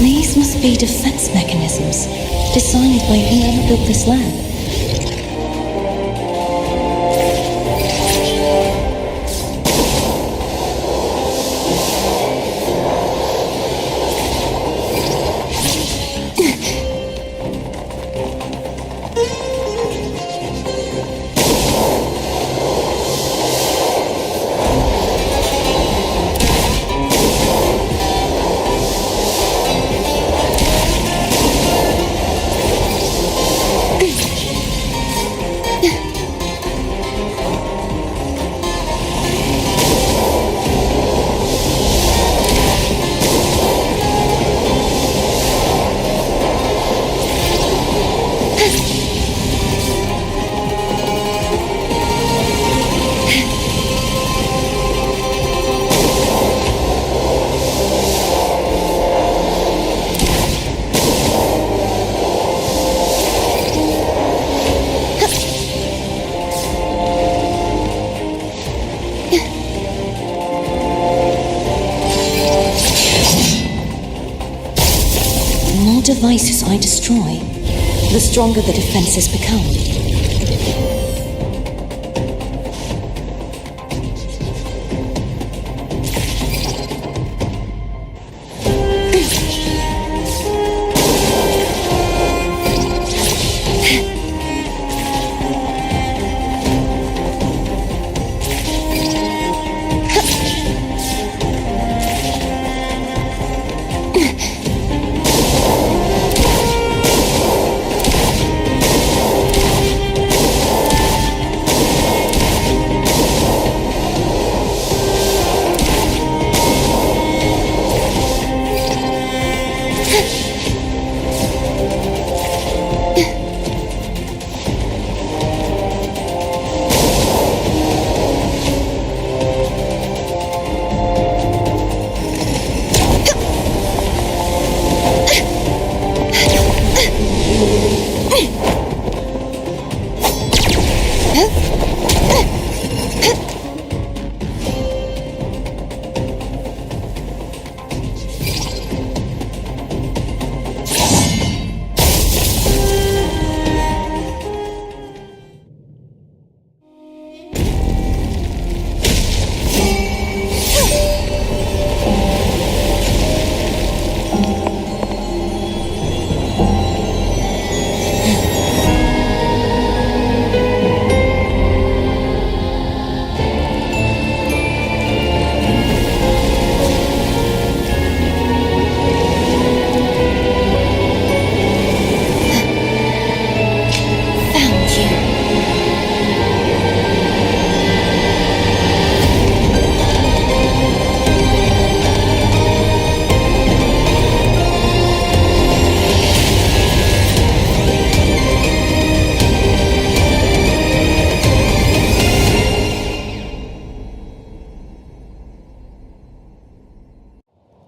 These must be defense mechanisms designed by whoever built this lab. devices I destroy, the stronger the defenses become.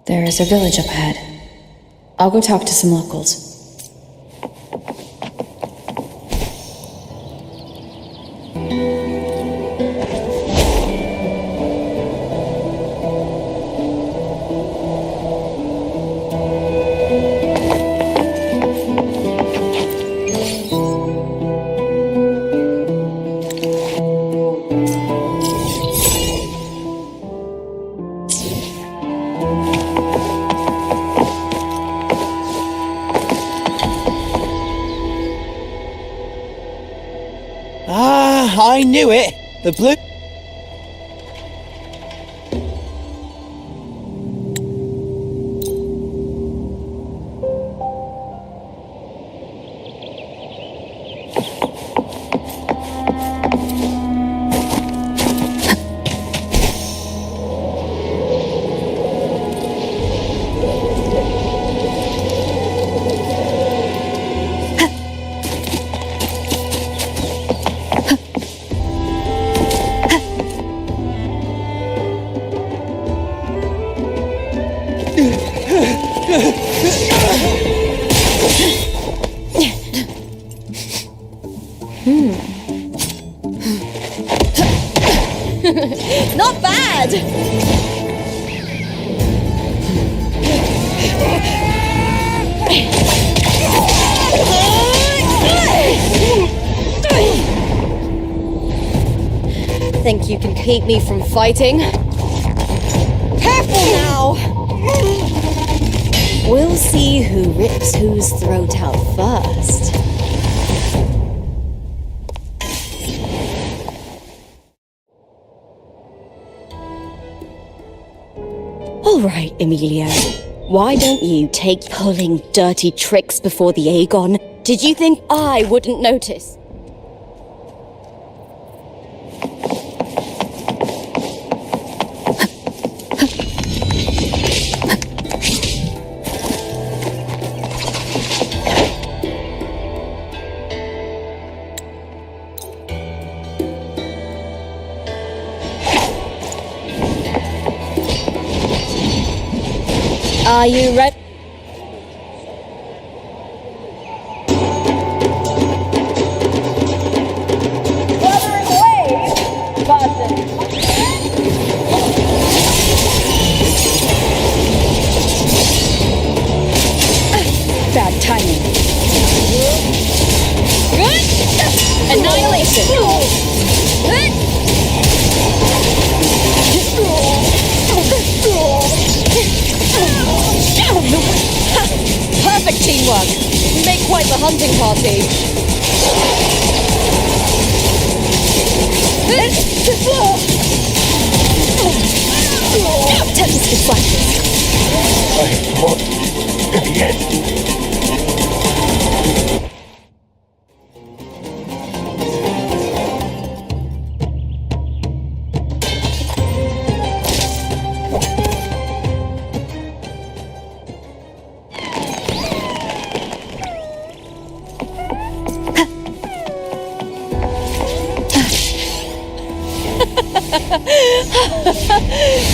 There is a village up ahead. I'll go talk to some locals. I knew it! The blue... Not bad! Think you can keep me from fighting? Careful now! We'll see who rips whose throat out first. All right, Emilia. Why don't you take pulling dirty tricks before the Aegon? Did you think I wouldn't notice? Are you ready? Wuthering Waves, button. Bad listen. Perfect teamwork. We make quite the hunting party. Tempest flashes. I fought you in the end.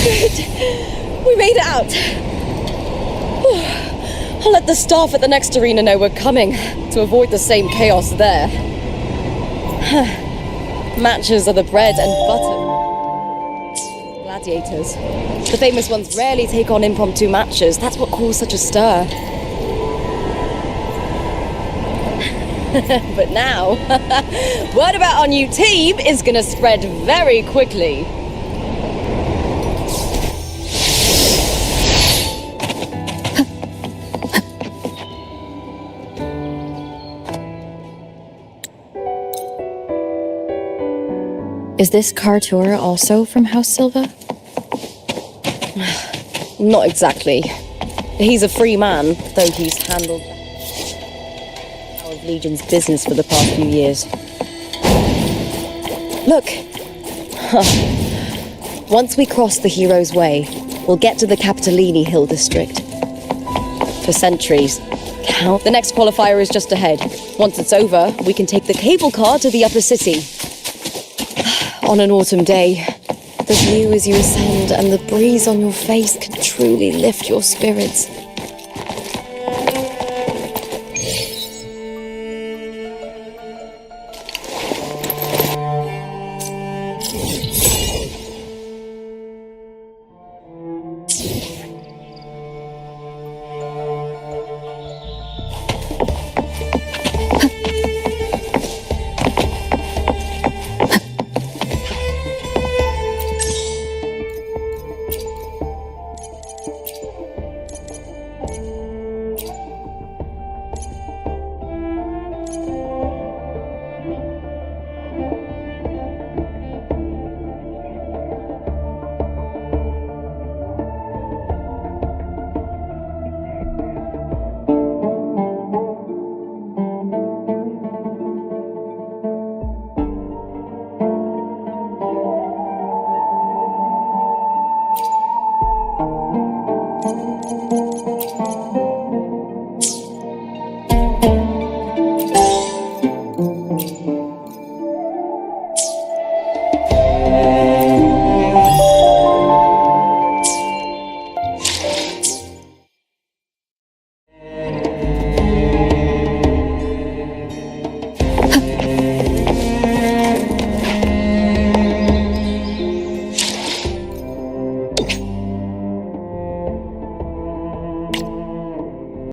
Good. We made it out. I'll let the staff at the next arena know we're coming to avoid the same chaos there. Matches are the bread and butter. Gladiators. The famous ones rarely take on impromptu matches. That's what caused such a stir. But now, word about our new team is gonna spread very quickly. Is this car tour also from House Silva? Not exactly. He's a free man, though he's handled of Legion's business for the past few years. Look! Once we cross the Hero's Way, we'll get to the Capitolini Hill district. For centuries. Count. The next qualifier is just ahead. Once it's over, we can take the cable car to the upper city. On an autumn day, the view as you ascend and the breeze on your face can truly lift your spirits.